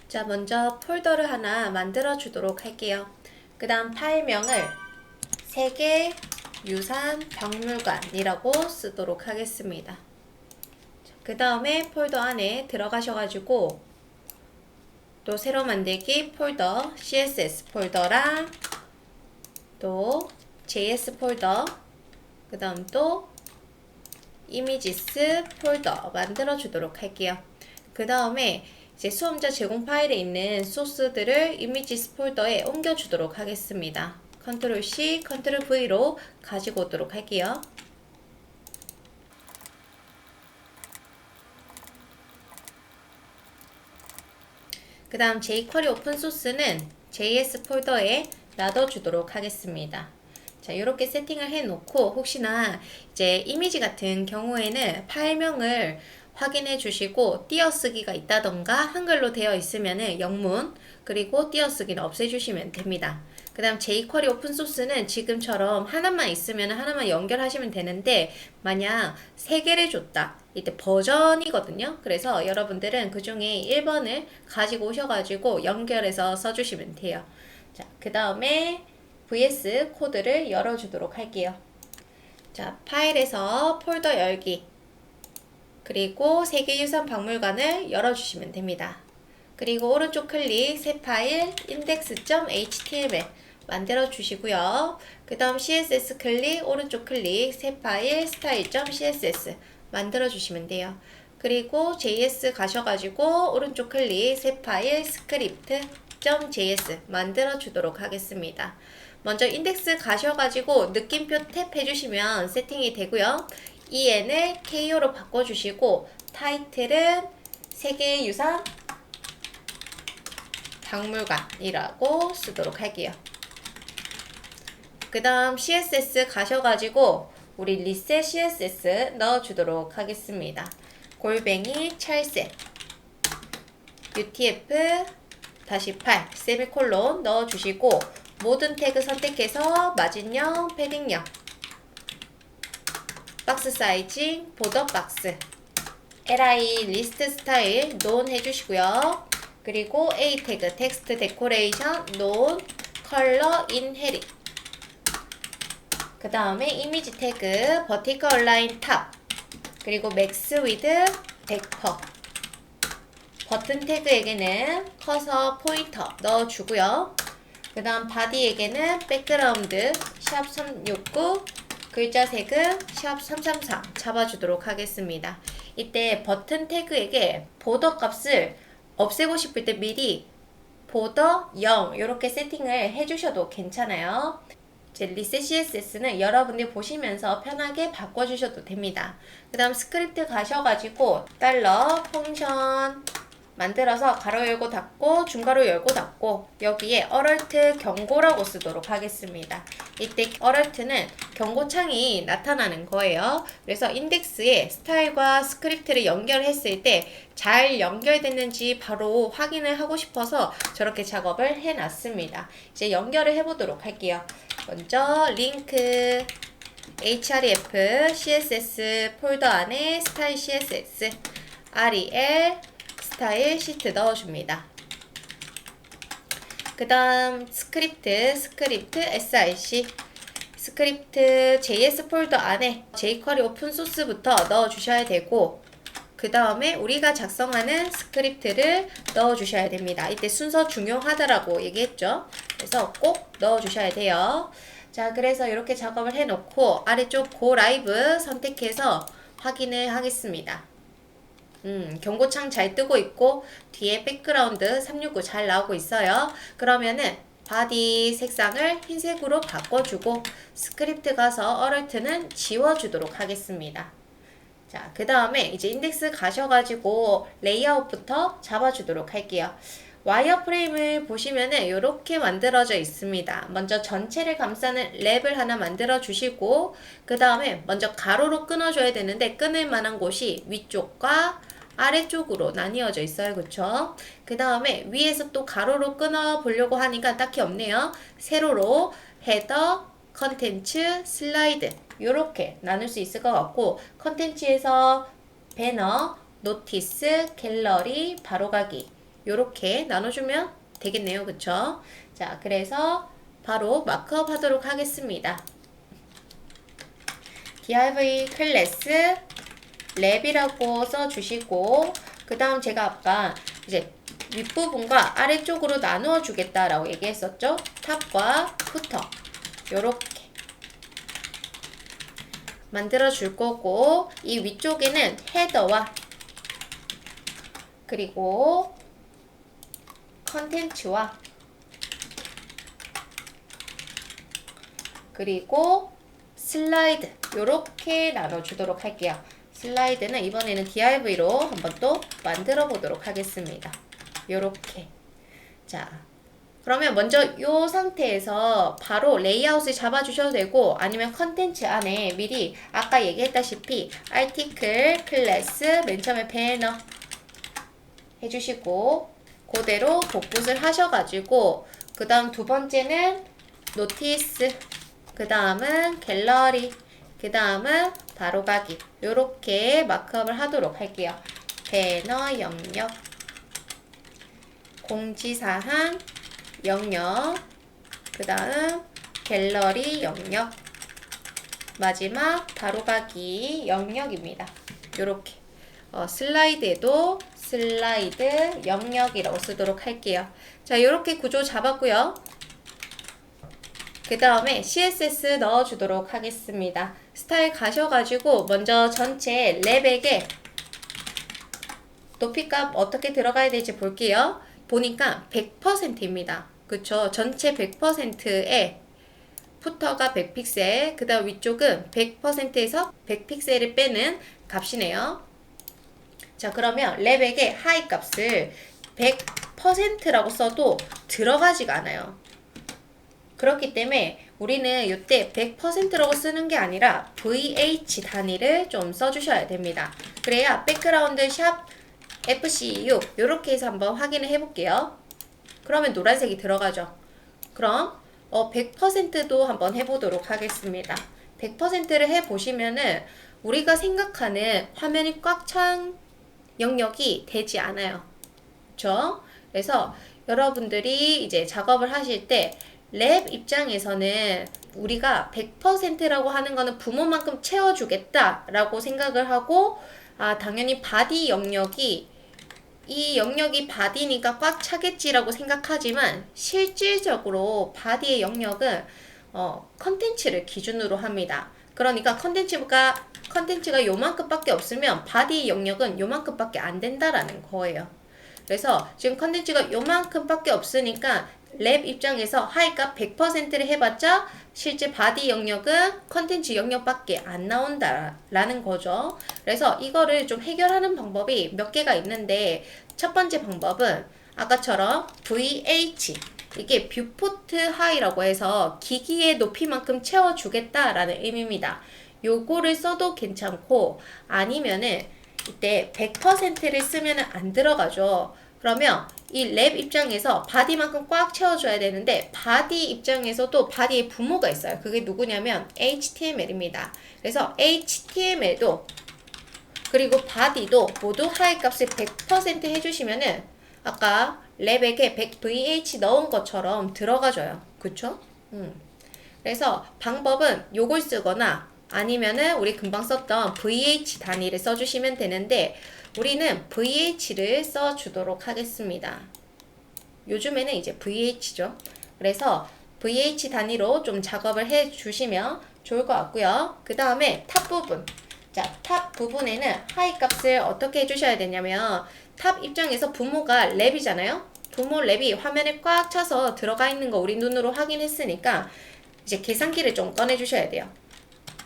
자, 먼저 폴더를 하나 만들어 주도록 할게요. 그 다음 파일명을 세계 유산 박물관이라고 쓰도록 하겠습니다. 그 다음에 폴더 안에 들어가셔가지고 또 새로 만들기 폴더 CSS 폴더랑 또 JS 폴더 그 다음 또 이미지스 폴더 만들어 주도록 할게요. 그 다음에 이제 수험자 제공 파일에 있는 소스들을 이미지스 폴더에 옮겨 주도록 하겠습니다. 컨트롤 C, 컨트롤 V로 가지고 오도록 할게요. 그 다음 jQuery 오픈소스는 JS 폴더에 놔둬주도록 하겠습니다. 자, 이렇게 세팅을 해놓고 혹시나 이제 이미지 같은 경우에는 파일명을 확인해 주시고 띄어쓰기가 있다던가 한글로 되어 있으면은 영문 그리고 띄어쓰기는 없애주시면 됩니다. 그 다음 jQuery 오픈소스는 지금처럼 하나만 있으면 하나만 연결하시면 되는데 만약 3개를 줬다 이때 버전이거든요. 그래서 여러분들은 그 중에 1번을 가지고 오셔가지고 연결해서 써주시면 돼요. 자, 그 다음에 VS 코드를 열어주도록 할게요. 자, 파일에서 폴더 열기 그리고 세계유산 박물관을 열어주시면 됩니다. 그리고 오른쪽 클릭 새 파일 index.html 만들어 주시고요. 그 다음 CSS 클릭 오른쪽 클릭 새 파일 style.css 만들어 주시면 돼요. 그리고 JS 가셔가지고 오른쪽 클릭 새 파일 script.js 만들어 주도록 하겠습니다. 먼저 인덱스 가셔가지고 느낌표 탭 해주시면 세팅이 되고요. EN을 KO로 바꿔주시고 타이틀은 세계유산 박물관이라고 쓰도록 할게요. 그 다음 CSS 가셔가지고 우리 리셋 CSS 넣어주도록 하겠습니다. 골뱅이 찰색 UTF-8 세미콜론 넣어주시고 모든 태그 선택해서 마진형, 패딩형 박스 사이징, 보더 박스 li 리스트 스타일 논 해주시고요. 그리고 A 태그 텍스트 데코레이션 논 컬러 인헤릿 그 다음에 이미지 태그 버티컬 얼라인 탑 그리고 맥스 위드 100% 버튼 태그에게는 커서 포인터 넣어주고요. 그 다음 바디에게는 백그라운드 샵 369 글자 색은 샵 333 잡아주도록 하겠습니다. 이때 버튼 태그에게 보더 값을 없애고 싶을 때 미리 보더 0 이렇게 세팅을 해주셔도 괜찮아요. 이제 리셋 CSS는 여러분들 보시면서 편하게 바꿔주셔도 됩니다. 그 다음 스크립트 가셔가지고 달러 펑션 만들어서 가로 열고 닫고 중괄호 열고 닫고 여기에 어럴트 경고라고 쓰도록 하겠습니다. 이때 어럴트는 경고창이 나타나는 거예요. 그래서 인덱스에 스타일과 스크립트를 연결했을 때 잘 연결됐는지 바로 확인을 하고 싶어서 저렇게 작업을 해놨습니다. 이제 연결을 해보도록 할게요. 먼저 링크 href css 폴더 안에 스타일 css rel 스타일 시트 넣어줍니다. 그 다음 스크립트 src 스크립트 js 폴더 안에 jQuery 오픈소스부터 넣어주셔야 되고 그 다음에 우리가 작성하는 스크립트를 넣어주셔야 됩니다. 이때 순서 중요하다라고 얘기했죠. 그래서 꼭 넣어주셔야 돼요. 자, 그래서 이렇게 작업을 해놓고 아래쪽 Go Live 선택해서 확인을 하겠습니다. 경고창 잘 뜨고 있고 뒤에 백그라운드 369 잘 나오고 있어요. 그러면은 바디 색상을 흰색으로 바꿔주고 스크립트 가서 어럴트는 지워주도록 하겠습니다. 자, 그 다음에 이제 인덱스 가셔가지고 레이아웃부터 잡아주도록 할게요. 와이어프레임을 보시면은 이렇게 만들어져 있습니다. 먼저 전체를 감싸는 랩을 하나 만들어 주시고 그 다음에 먼저 가로로 끊어줘야 되는데 끊을 만한 곳이 위쪽과 아래쪽으로 나뉘어져 있어요. 그쵸? 그 다음에 위에서 또 가로로 끊어 보려고 하니까 딱히 없네요. 세로로 헤더, 컨텐츠, 슬라이드 요렇게 나눌 수 있을 것 같고 컨텐츠에서 배너, 노티스, 갤러리, 바로가기 요렇게 나눠주면 되겠네요. 그쵸? 자, 그래서 바로 마크업 하도록 하겠습니다. div 클래스 랩이라고 써주시고, 그 다음 제가 아까 이제 윗부분과 아래쪽으로 나누어 주겠다라고 얘기했었죠? 탑과 푸터 요렇게 만들어 줄 거고, 이 위쪽에는 헤더와 그리고 컨텐츠와 그리고 슬라이드 요렇게 나눠주도록 할게요. 슬라이드는 이번에는 div로 한번 또 만들어 보도록 하겠습니다. 요렇게. 자, 그러면 먼저 이 상태에서 바로 레이아웃을 잡아주셔도 되고, 아니면 컨텐츠 안에 미리 아까 얘기했다시피 article 클래스 맨 처음에 배너 해주시고, 그대로 복붙을 하셔가지고, 그 다음 두 번째는 노티스, 그 다음은 갤러리, 그 다음은 바로가기 요렇게 마크업을 하도록 할게요. 배너 영역, 공지사항 영역, 그 다음 갤러리 영역, 마지막 바로가기 영역입니다. 요렇게 슬라이드에도 슬라이드 영역이라고 쓰도록 할게요. 자, 요렇게 구조 잡았고요. 그 다음에 CSS 넣어주도록 하겠습니다. 스타일 가셔가지고 먼저 전체 랩에게 높이값 어떻게 들어가야 될지 볼게요. 보니까 100%입니다. 그쵸? 전체 100%에 푸터가 100픽셀, 그 다음 위쪽은 100%에서 100픽셀을 빼는 값이네요. 자, 그러면 랩에게 하이 값을 100%라고 써도 들어가지가 않아요. 그렇기 때문에 우리는 이때 100%라고 쓰는 게 아니라 VH 단위를 좀 써주셔야 됩니다. 그래야 백그라운드 샵 FC6 이렇게 해서 한번 확인을 해볼게요. 그러면 노란색이 들어가죠. 그럼 100%도 한번 해보도록 하겠습니다. 100%를 해보시면은 우리가 생각하는 화면이 꽉 찬 영역이 되지 않아요. 그쵸? 그래서 여러분들이 이제 작업을 하실 때 랩 입장에서는 우리가 100%라고 하는 거는 부모만큼 채워주겠다라고 생각을 하고, 당연히 바디 영역이 이 영역이 바디니까 꽉 차겠지라고 생각하지만, 실질적으로 바디의 영역은 컨텐츠를 기준으로 합니다. 그러니까 컨텐츠가 요만큼밖에 없으면 바디 영역은 요만큼밖에 안 된다라는 거예요. 그래서 지금 컨텐츠가 요만큼밖에 없으니까 랩 입장에서 하이값 100%를 해봤자 실제 바디 영역은 컨텐츠 영역밖에 안 나온다라는 거죠. 그래서 이거를 좀 해결하는 방법이 몇 개가 있는데, 첫 번째 방법은 아까처럼 VH, 이게 뷰포트 하이라고 해서 기기의 높이만큼 채워주겠다라는 의미입니다. 요거를 써도 괜찮고, 아니면은 이때 100%를 쓰면 안 들어가죠. 그러면 이 랩 입장에서 바디만큼 꽉 채워줘야 되는데, 바디 입장에서도 바디의 부모가 있어요. 그게 누구냐면 HTML입니다. 그래서 HTML도 그리고 바디도 모두 하이 값을 100% 해주시면은 아까 랩에게 100 VH 넣은 것처럼 들어가줘요. 그쵸? 그래서 방법은 요걸 쓰거나 아니면은 우리 금방 썼던 VH 단위를 써주시면 되는데, 우리는 VH를 써주도록 하겠습니다. 요즘에는 이제 VH죠. 그래서 VH 단위로 좀 작업을 해주시면 좋을 것 같고요. 그 다음에 탑 부분. 자, 탑 부분에는 하이 값을 어떻게 해주셔야 되냐면, 탑 입장에서 부모가 랩이잖아요. 부모 랩이 화면에 꽉 차서 들어가 있는 거 우리 눈으로 확인했으니까 이제 계산기를 좀 꺼내 주셔야 돼요.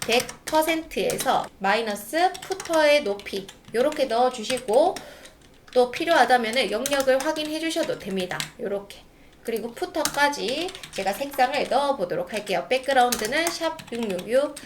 100%에서 마이너스 푸터의 높이 요렇게 넣어 주시고, 또 필요하다면 영역을 확인해 주셔도 됩니다. 요렇게. 그리고 푸터까지 제가 색상을 넣어 보도록 할게요. 백그라운드는 샵 666,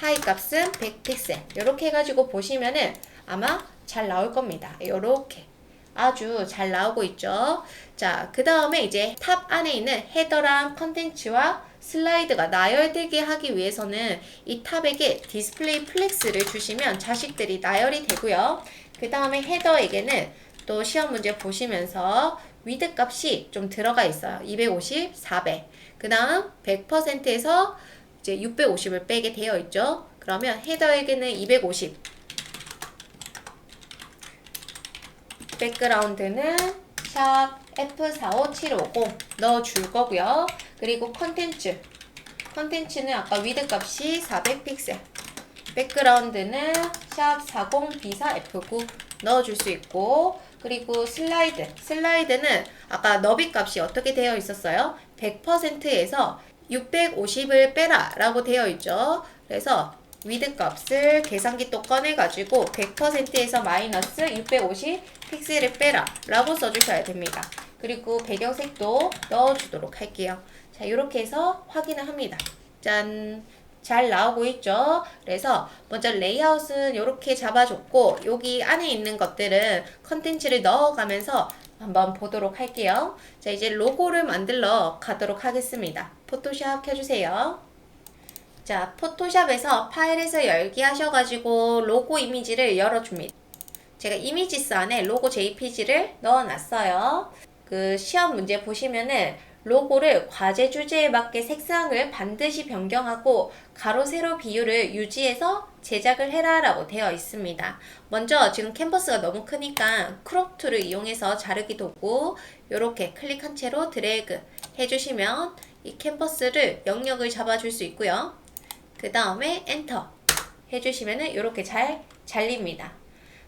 하이 값은 100픽셀. 요렇게 해가지고 보시면은 아마 잘 나올 겁니다. 요렇게. 아주 잘 나오고 있죠. 자, 그 다음에 이제 탑 안에 있는 헤더랑 컨텐츠와 슬라이드가 나열되게 하기 위해서는 이 탑에게 디스플레이 플렉스를 주시면 자식들이 나열이 되고요. 그 다음에 헤더에게는 또 시험 문제 보시면서 위드 값이 좀 들어가 있어요. 250, 400. 그 다음 100%에서 이제 650을 빼게 되어 있죠. 그러면 헤더에게는 250. 백그라운드는 샵 F45750 넣어줄 거고요. 그리고 컨텐츠는 아까 위드 값이 400픽셀. 백그라운드는 샵 40B4F9 넣어줄 수 있고, 그리고 슬라이드는 아까 너비 값이 어떻게 되어 있었어요? 100%에서 650을 빼라 라고 되어 있죠. 그래서 위드 값을 계산기 또 꺼내가지고 100%에서 마이너스 650 픽셀을 빼라 라고 써주셔야 됩니다. 그리고 배경색도 넣어주도록 할게요. 자, 이렇게 해서 확인을 합니다. 짠! 잘 나오고 있죠. 그래서 먼저 레이아웃은 이렇게 잡아줬고, 여기 안에 있는 것들은 컨텐츠를 넣어가면서 한번 보도록 할게요. 자, 이제 로고를 만들러 가도록 하겠습니다. 포토샵 켜주세요. 자, 포토샵에서 파일에서 열기 하셔가지고 로고 이미지를 열어줍니다. 제가 이미지스 안에 로고 JPG를 넣어놨어요. 그 시험 문제 보시면은 로고를 과제 주제에 맞게 색상을 반드시 변경하고 가로 세로 비율을 유지해서 제작을 해라 라고 되어 있습니다. 먼저 지금 캔버스가 너무 크니까 크롭 툴을 이용해서 자르기 도구 이렇게 클릭한 채로 드래그 해주시면 이 캔버스를 영역을 잡아줄 수 있고요. 그 다음에 엔터 해주시면은 이렇게 잘 잘립니다.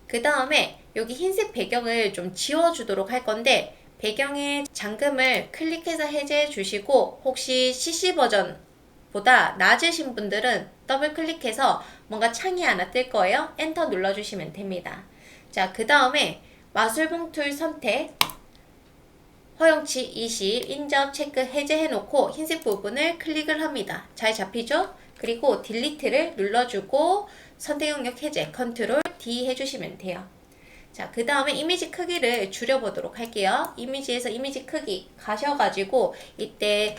그 다음에 여기 흰색 배경을 좀 지워주도록 할 건데, 배경의 잠금을 클릭해서 해제해 주시고, 혹시 CC 버전보다 낮으신 분들은 더블 클릭해서 뭔가 창이 하나 뜰 거예요. 엔터 눌러주시면 됩니다. 자, 그 다음에 마술봉 툴 선택, 허용치 20, 인접 체크 해제해 놓고 흰색 부분을 클릭을 합니다. 잘 잡히죠? 그리고 딜리트를 눌러주고 선택 영역 해제, 컨트롤 D 해주시면 돼요. 자, 그 다음에 이미지 크기를 줄여보도록 할게요. 이미지에서 이미지 크기 가셔가지고 이때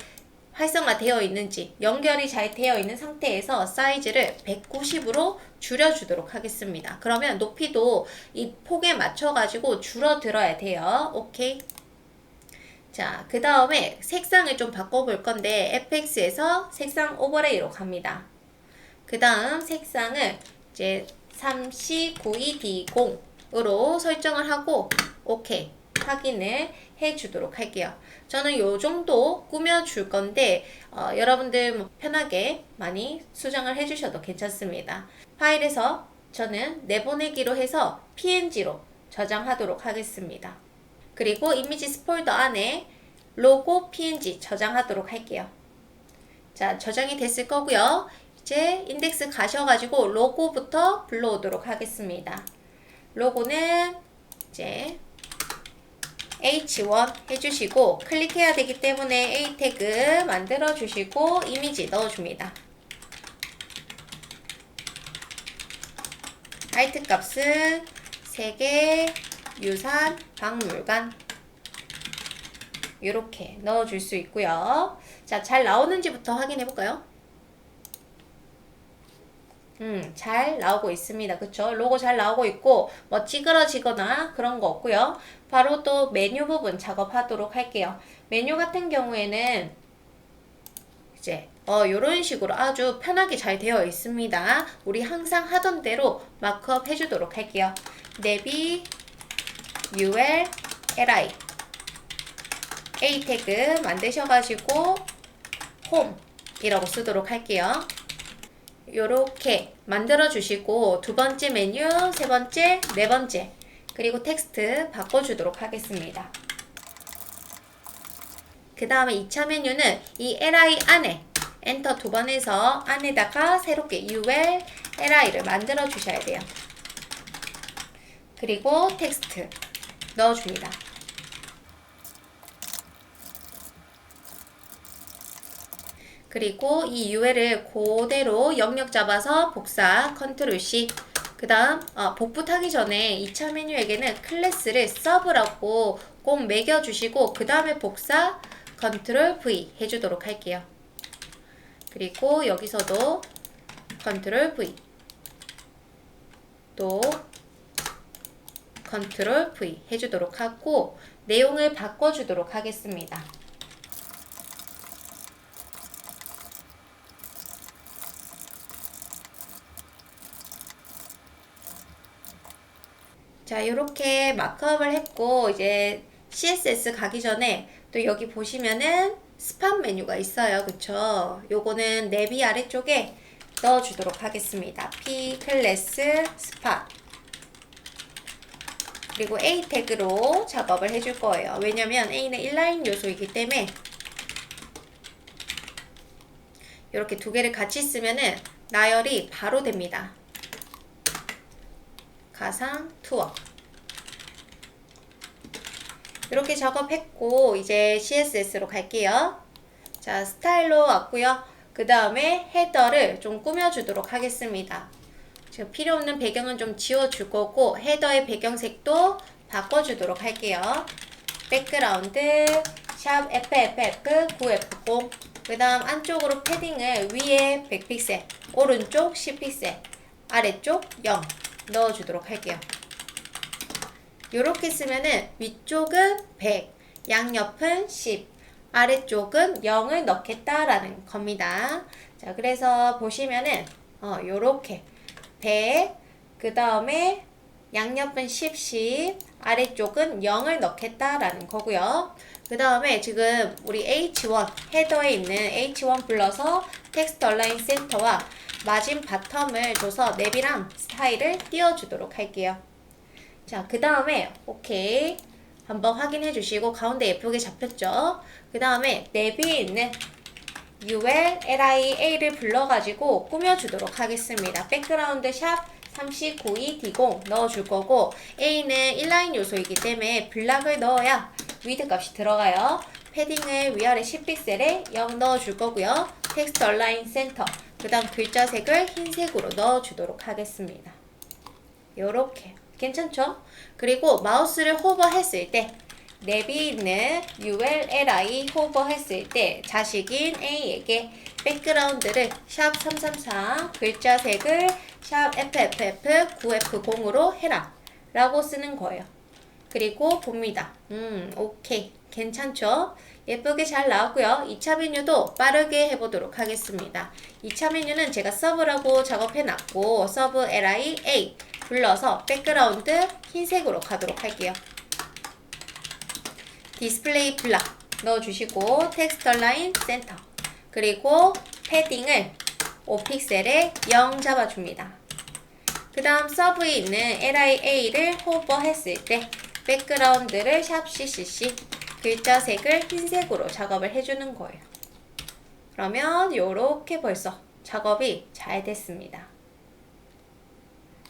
활성화되어 있는지 연결이 잘 되어 있는 상태에서 사이즈를 190으로 줄여주도록 하겠습니다. 그러면 높이도 이 폭에 맞춰가지고 줄어들어야 돼요. 오케이. 자, 그 다음에 색상을 좀 바꿔볼 건데 FX에서 색상 오버레이로 갑니다. 그 다음 색상을 이제 3C92D0으로 설정을 하고 오케이 확인을 해주도록 할게요. 저는 요 정도 꾸며줄 건데 여러분들 뭐 편하게 많이 수정을 해주셔도 괜찮습니다. 파일에서 저는 내보내기로 해서 PNG로 저장하도록 하겠습니다. 그리고 이미지 폴더 안에 로고 PNG 저장하도록 할게요. 자, 저장이 됐을 거고요. 이제 인덱스 가셔가지고 로고부터 불러오도록 하겠습니다. 로고는 이제 H1 해주시고 클릭해야 되기 때문에 A 태그 만들어 주시고 이미지 넣어줍니다. 하이트 값은 3개, 유산, 박물관 이렇게 넣어줄 수 있고요. 자, 잘 나오는지부터 확인해 볼까요? 잘 나오고 있습니다. 그쵸? 로고 잘 나오고 있고 뭐 찌그러지거나 그런 거 없고요. 바로 또 메뉴 부분 작업하도록 할게요. 메뉴 같은 경우에는 이제 요런 식으로 아주 편하게 잘 되어 있습니다. 우리 항상 하던 대로 마크업 해주도록 할게요. 내비 UL LI A 태그 만드셔가지고 홈이라고 쓰도록 할게요. 요렇게 만들어 주시고 두 번째 메뉴, 세 번째, 네 번째 그리고 텍스트 바꿔주도록 하겠습니다. 그 다음에 2차 메뉴는 이 LI 안에 엔터 두 번 해서 안에다가 새롭게 UL, LI를 만들어 주셔야 돼요. 그리고 텍스트 넣어줍니다. 그리고 이 UL을 그대로 영역 잡아서 복사, 컨트롤 C. 그 다음, 복붙 하기 전에 2차 메뉴에게는 클래스를 서브라고 꼭 매겨주시고, 그 다음에 복사, 컨트롤 V 해주도록 할게요. 그리고 컨트롤 V 해주도록 하고 내용을 바꿔주도록 하겠습니다. 자, 이렇게 마크업을 했고 이제 CSS 가기 전에 또 여기 보시면은 스팟 메뉴가 있어요. 그쵸? 요거는 내비 아래쪽에 넣어주도록 하겠습니다. P 클래스 스팟 그리고 A 태그로 작업을 해줄 거예요. 왜냐면 A는 인라인 요소이기 때문에 이렇게 두 개를 같이 쓰면은 나열이 바로 됩니다. 가상 투어 이렇게 작업했고 이제 CSS로 갈게요. 자, 스타일로 왔고요. 그 다음에 헤더를 좀 꾸며주도록 하겠습니다. 지금 필요 없는 배경은 좀 지워줄 거고 헤더의 배경색도 바꿔주도록 할게요. 백그라운드 샵 FFF9F0 그 다음 안쪽으로 패딩을 위에 100픽셀 오른쪽 10픽셀 아래쪽 0 넣어주도록 할게요. 요렇게 쓰면은 위쪽은 100 양옆은 10 아래쪽은 0을 넣겠다라는 겁니다. 자, 그래서 보시면은 요렇게 100 그 다음에 양옆은 10, 10 아래쪽은 0을 넣겠다라는 거고요. 그 다음에 지금 우리 H1 헤더에 있는 H1 불러서 텍스트 얼라인 센터와 마진 바텀을 줘서 랩이랑 스타일을 띄워주도록 할게요. 자, 그 다음에 오케이 한번 확인해 주시고 가운데 예쁘게 잡혔죠? 그 다음에 랩이 있는 ULLIA를 불러가지고 꾸며주도록 하겠습니다. 백그라운드 샵 3992D0 넣어줄 거고 A는 인라인 요소이기 때문에 블락을 넣어야 위드 값이 들어가요. 패딩을 위아래 10픽셀에 0 넣어줄 거고요. 텍스트 얼라인 센터 그 다음 글자 색을 흰색으로 넣어주도록 하겠습니다. 요렇게 괜찮죠? 그리고 마우스를 호버했을 때 랩이 있는 ULLI 호버했을 때 자식인 A에게 백그라운드를 샵 333 글자 색을 샵 FFF9F0으로 해라 라고 쓰는 거예요. 그리고 봅니다. 오케이 괜찮죠? 예쁘게 잘 나왔고요. 2차 메뉴도 빠르게 해보도록 하겠습니다. 2차 메뉴는 제가 서브라고 작업해놨고 서브 LI A 불러서 백그라운드 흰색으로 가도록 할게요. 디스플레이 블락 넣어주시고 텍스트 얼라인 센터 그리고 패딩을 5픽셀에 0 잡아줍니다. 그 다음 서브에 있는 LIA를 호버했을 때 백그라운드를 샵 CCC 글자 색을 흰색으로 작업을 해주는 거예요. 그러면 요렇게 벌써 작업이 잘 됐습니다.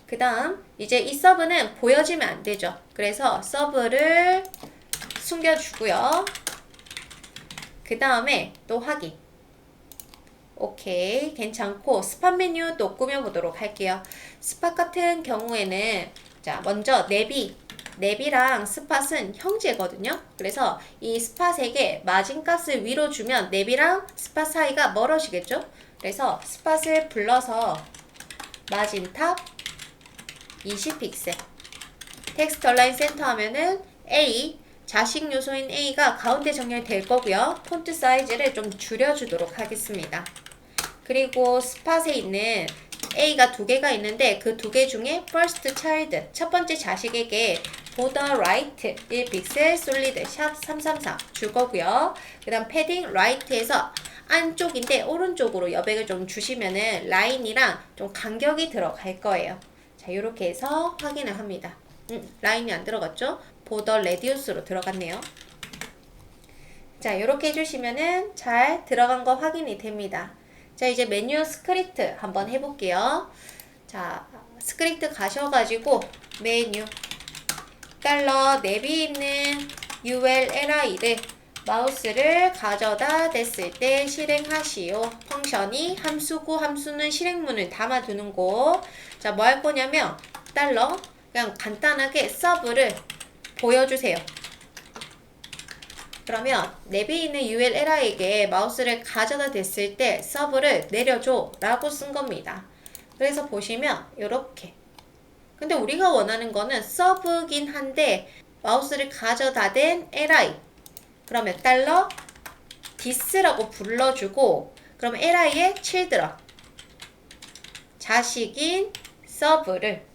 그 다음 이제 이 서브는 보여지면 안 되죠. 그래서 서브를 숨겨주고요. 그 다음에 또 확인. 오케이 괜찮고 스팟 메뉴 또 꾸며보도록 할게요. 스팟 같은 경우에는 자 먼저 랩이랑 스팟은 형제거든요. 그래서 이 스팟에게 마진 값을 위로 주면 랩이랑 스팟 사이가 멀어지겠죠. 그래서 스팟을 불러서 마진 탑 20픽셀 텍스트 얼라인 센터 하면은 A 자식 요소인 A가 가운데 정렬될 거고요. 폰트 사이즈를 좀 줄여주도록 하겠습니다. 그리고 스팟에 있는 A가 두 개가 있는데 그 두 개 중에 first child 첫 번째 자식에게 border right 1픽셀 솔리드 샵 333 줄 거고요. 그 다음 패딩 right에서 안쪽인데 오른쪽으로 여백을 좀 주시면은 라인이랑 좀 간격이 들어갈 거예요. 자, 이렇게 해서 확인을 합니다. 라인이 안 들어갔죠? 보더 레디우스로 들어갔네요. 자, 이렇게 해주시면은 잘 들어간 거 확인이 됩니다. 자, 이제 메뉴 스크립트 한번 해볼게요. 자, 스크립트 가셔가지고 메뉴 달러 랩이 있는 ULLI를 마우스를 가져다 댔을 때 실행하시오. 펑션이 함수고 함수는 실행문을 담아두는 곳. 자, 뭐 할 거냐면 달러 그냥 간단하게 서브를 보여주세요. 그러면 랩이 있는 ULLI에게 마우스를 가져다 댔을 때 서브를 내려줘 라고 쓴 겁니다. 그래서 보시면 이렇게 근데 우리가 원하는 거는 서브긴 한데 마우스를 가져다 댄 li. 그러면 달러 this라고 불러주고 그럼 li의 children 자식인 서브를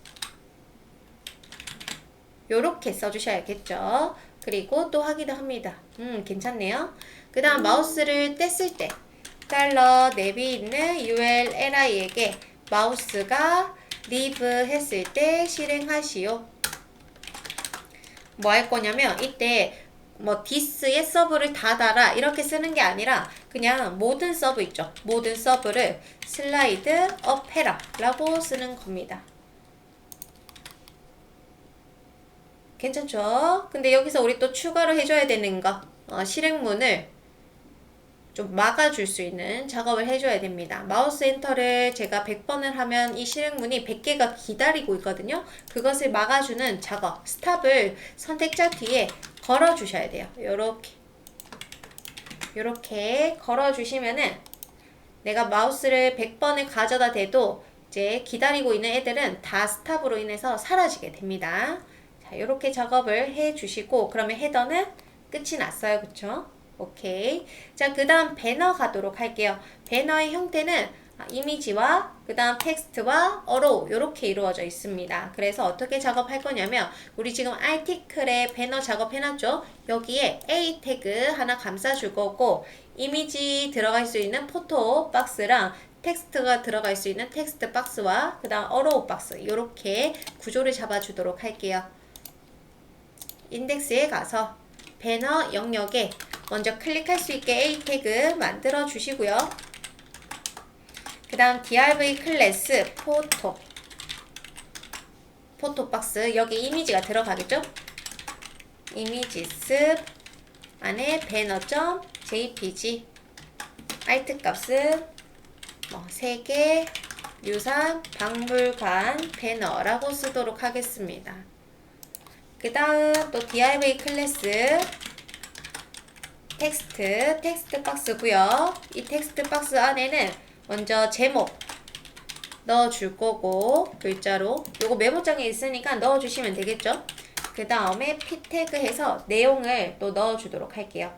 요렇게 써주셔야겠죠. 그리고 또 하기도 합니다. 괜찮네요. 그 다음 마우스를 뗐을 때 달러 내비 있는 ulli에게 마우스가 leave 했을 때 실행하시오. 뭐 할 거냐면 이때 뭐 this의 서브를 다 달아 이렇게 쓰는 게 아니라 그냥 모든 서브 있죠. 모든 서브를 슬라이드 업 해라 라고 쓰는 겁니다. 괜찮죠? 근데 여기서 우리 또 추가로 해줘야 되는 거 실행문을 좀 막아줄 수 있는 작업을 해줘야 됩니다. 마우스 엔터를 제가 100번을 하면 이 실행문이 100개가 기다리고 있거든요. 그것을 막아주는 작업, 스탑을 선택자 뒤에 걸어주셔야 돼요. 요렇게 걸어주시면은 내가 마우스를 100번을 가져다 대도 이제 기다리고 있는 애들은 다 스탑으로 인해서 사라지게 됩니다. 자, 요렇게 작업을 해주시고 그러면 헤더는 끝이 났어요. 그쵸? 오케이. 자, 그 다음 배너 가도록 할게요. 배너의 형태는 이미지와 그 다음 텍스트와 어로 이렇게 이루어져 있습니다. 그래서 어떻게 작업할 거냐면 우리 지금 아티클에 배너 작업해놨죠? 여기에 A 태그 하나 감싸줄 거고 이미지 들어갈 수 있는 포토 박스랑 텍스트가 들어갈 수 있는 텍스트 박스와 그 다음 어로 박스 이렇게 구조를 잡아주도록 할게요. 인덱스에 가서 배너 영역에 먼저 클릭할 수 있게 A 태그 만들어 주시고요. 그 다음 div 클래스 포토 박스 여기 이미지가 들어가겠죠? 이미지스 안에 banner.jpg alt 값은 뭐 3개 유산 박물관 배너라고 쓰도록 하겠습니다. 그 다음 또 div 클래스 텍스트 박스고요. 이 텍스트 박스 안에는 먼저 제목 넣어줄 거고 글자로 요거 메모장에 있으니까 넣어주시면 되겠죠. 그 다음에 p 태그 해서 내용을 또 넣어주도록 할게요.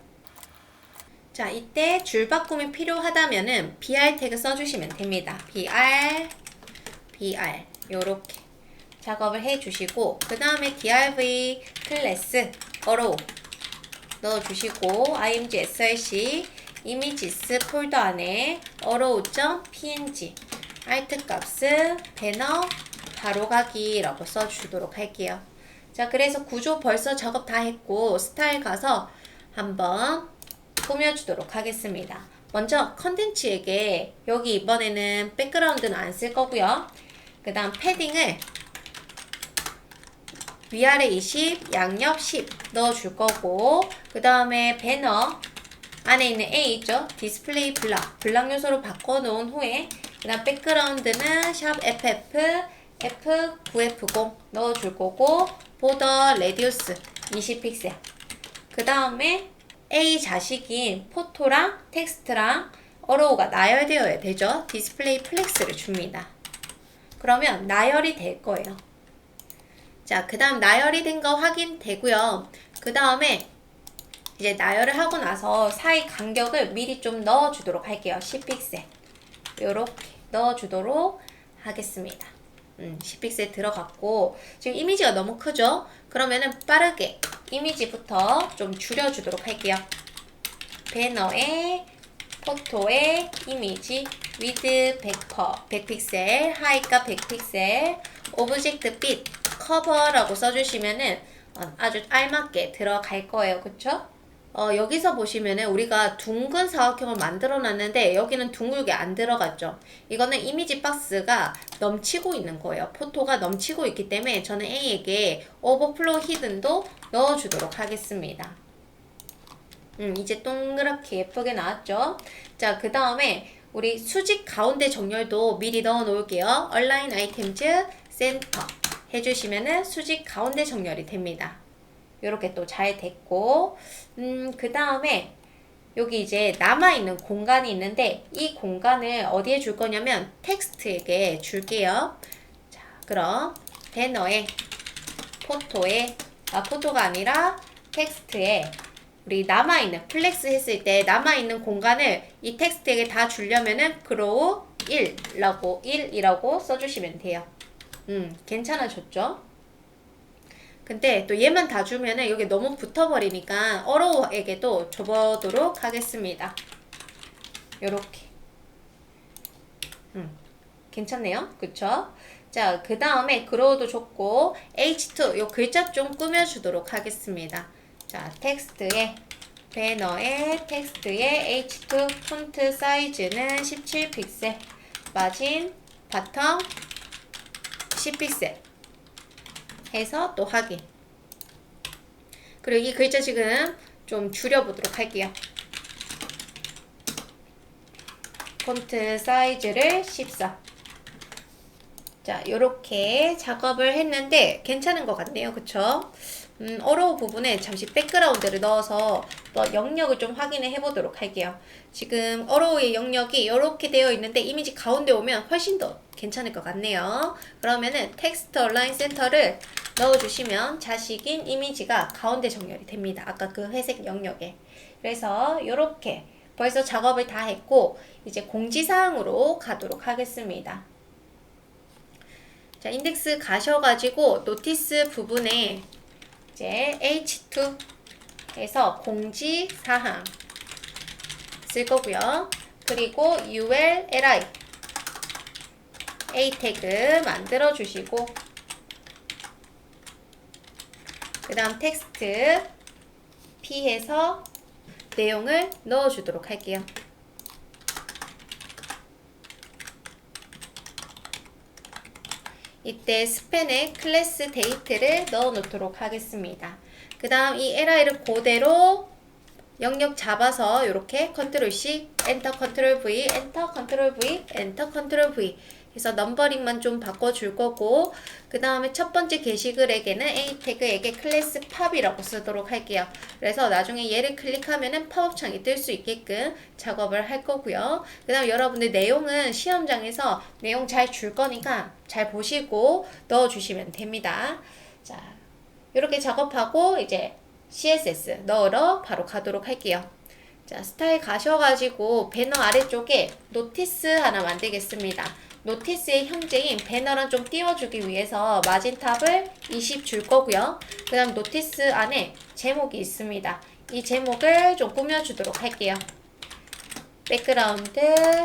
자, 이때 줄 바꿈이 필요하다면은 br 태그 써주시면 됩니다. br 요렇게 작업을 해주시고 그 다음에 div 클래스 어로 넣어주시고 img src 이미지스 폴더 안에 arrow.png alt 값은 배너 바로가기라고 써주도록 할게요. 자, 그래서 구조 벌써 작업 다 했고 스타일 가서 한번 꾸며주도록 하겠습니다. 먼저 컨텐츠에게 여기 이번에는 백그라운드는 안 쓸 거고요. 그 다음 패딩을 위아래 20, 양옆 10 넣어줄 거고 그 다음에 배너 안에 있는 A 있죠? 디스플레이 블락 요소로 바꿔놓은 후에 그 다음 백그라운드는 샵 FF F9F0 넣어줄 거고 보더 레디우스 20픽셀 그 다음에 A 자식인 포토랑 텍스트랑 어로우가 나열되어야 되죠? 디스플레이 플렉스를 줍니다. 그러면 나열이 될 거예요. 자, 그 다음 나열이 된 거 확인되고요. 그 다음에 이제 나열을 하고 나서 사이 간격을 미리 좀 넣어주도록 할게요. 10픽셀 요렇게 넣어주도록 하겠습니다. 10픽셀 들어갔고 지금 이미지가 너무 크죠? 그러면은 빠르게 이미지부터 좀 줄여주도록 할게요. 배너에 포토에 이미지 위드 100픽셀 하이가 100픽셀 오브젝트 빛 커버라고 써주시면은 아주 알맞게 들어갈 거예요. 그쵸? 여기서 보시면은 우리가 둥근 사각형을 만들어 놨는데 여기는 둥글게 안 들어갔죠. 이거는 이미지 박스가 넘치고 있는 거예요. 포토가 넘치고 있기 때문에 저는 A에게 오버플로우 히든도 넣어주도록 하겠습니다. 이제 동그랗게 예쁘게 나왔죠. 자, 그 다음에 우리 수직 가운데 정렬도 미리 넣어 놓을게요. Align Items Center 해주시면은 수직 가운데 정렬이 됩니다. 요렇게 또 잘 됐고 그 다음에 여기 이제 남아있는 공간이 있는데 이 공간을 어디에 줄 거냐면 텍스트에게 줄게요. 자, 그럼 배너에 포토에 포토가 아니라 텍스트에 우리 남아있는 플렉스 했을 때 남아있는 공간을 이 텍스트에게 다 주려면은 grow 1이라고 써주시면 돼요. 괜찮아졌죠? 근데 또 얘만 다 주면은 여기 너무 붙어버리니까 어로우에게도 줘보도록 하겠습니다. 요렇게. 괜찮네요. 그쵸? 자, 그 다음에 grow도 줬고 H2 요 글자 좀 꾸며주도록 하겠습니다. 자, 텍스트에 배너에 텍스트에 H2 폰트 사이즈는 17픽셀 마진 바텀 10픽셀 해서 또 확인. 그리고 이 글자 지금 좀 줄여보도록 할게요. 폰트 사이즈를 14. 자, 요렇게 작업을 했는데 괜찮은 것 같네요. 그쵸? 어로우 부분에 잠시 백그라운드를 넣어서 또 영역을 좀 확인해 보도록 할게요. 지금 어로우의 영역이 이렇게 되어 있는데 이미지 가운데 오면 훨씬 더 괜찮을 것 같네요. 그러면은 텍스트 얼라인 센터를 넣어주시면 자식인 이미지가 가운데 정렬이 됩니다. 아까 그 회색 영역에. 그래서 이렇게 벌써 작업을 다 했고 이제 공지사항으로 가도록 하겠습니다. 자, 인덱스 가셔가지고 노티스 부분에 이제 H2 해서 공지사항 쓸 거고요. 그리고 ULLI A 태그 만들어 주시고 그 다음 텍스트 P 해서 내용을 넣어 주도록 할게요. 이때 스팬에 클래스 데이트를 넣어 놓도록 하겠습니다. 그 다음 이 li를 그대로 영역 잡아서 이렇게 컨트롤 C, 엔터 컨트롤 V, 엔터 컨트롤 V, 엔터 컨트롤 V 해서 넘버링만 좀 바꿔줄 거고 그 다음에 첫 번째 게시글에게는 A 태그에게 클래스 팝이라고 쓰도록 할게요. 그래서 나중에 얘를 클릭하면은 팝업 창이 뜰 수 있게끔 작업을 할 거고요. 그 다음 여러분들 내용은 시험장에서 내용 잘 줄 거니까 잘 보시고 넣어주시면 됩니다. 자, 이렇게 작업하고 이제 CSS 넣으러 바로 가도록 할게요. 자, 스타일 가셔가지고 배너 아래쪽에 노티스 하나 만들겠습니다. 노티스의 형제인 배너랑 좀 띄워주기 위해서 마진탑을 20 줄 거고요. 그 다음 노티스 안에 제목이 있습니다. 이 제목을 좀 꾸며주도록 할게요. 백그라운드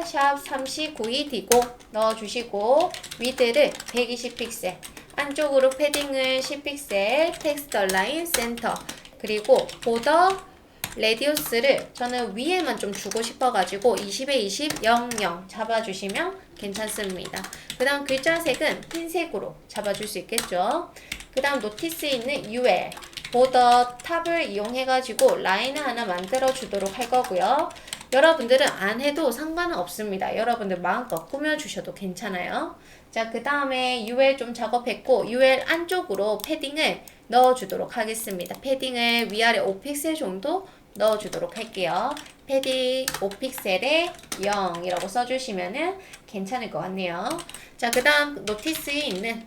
샵 39이 디고 넣어주시고 위드를 120픽셀 안쪽으로 패딩을 10픽셀 텍스트 얼라인 센터 그리고 보더 레디우스를 저는 위에만 좀 주고 싶어가지고 20에 20, 00 잡아주시면 괜찮습니다. 그 다음 글자색은 흰색으로 잡아줄 수 있겠죠. 그 다음 노티스에 있는 UL 보더 탑을 이용해가지고 라인을 하나 만들어 주도록 할 거고요. 여러분들은 안 해도 상관은 없습니다. 여러분들 마음껏 꾸며주셔도 괜찮아요. 자, 그 다음에 UL 좀 작업했고 UL 안쪽으로 패딩을 넣어주도록 하겠습니다. 패딩을 위아래 5픽셀 정도 넣어주도록 할게요. 패딩 5픽셀에 0이라고 써주시면은 괜찮을 것 같네요. 자, 그 다음 노티스에 있는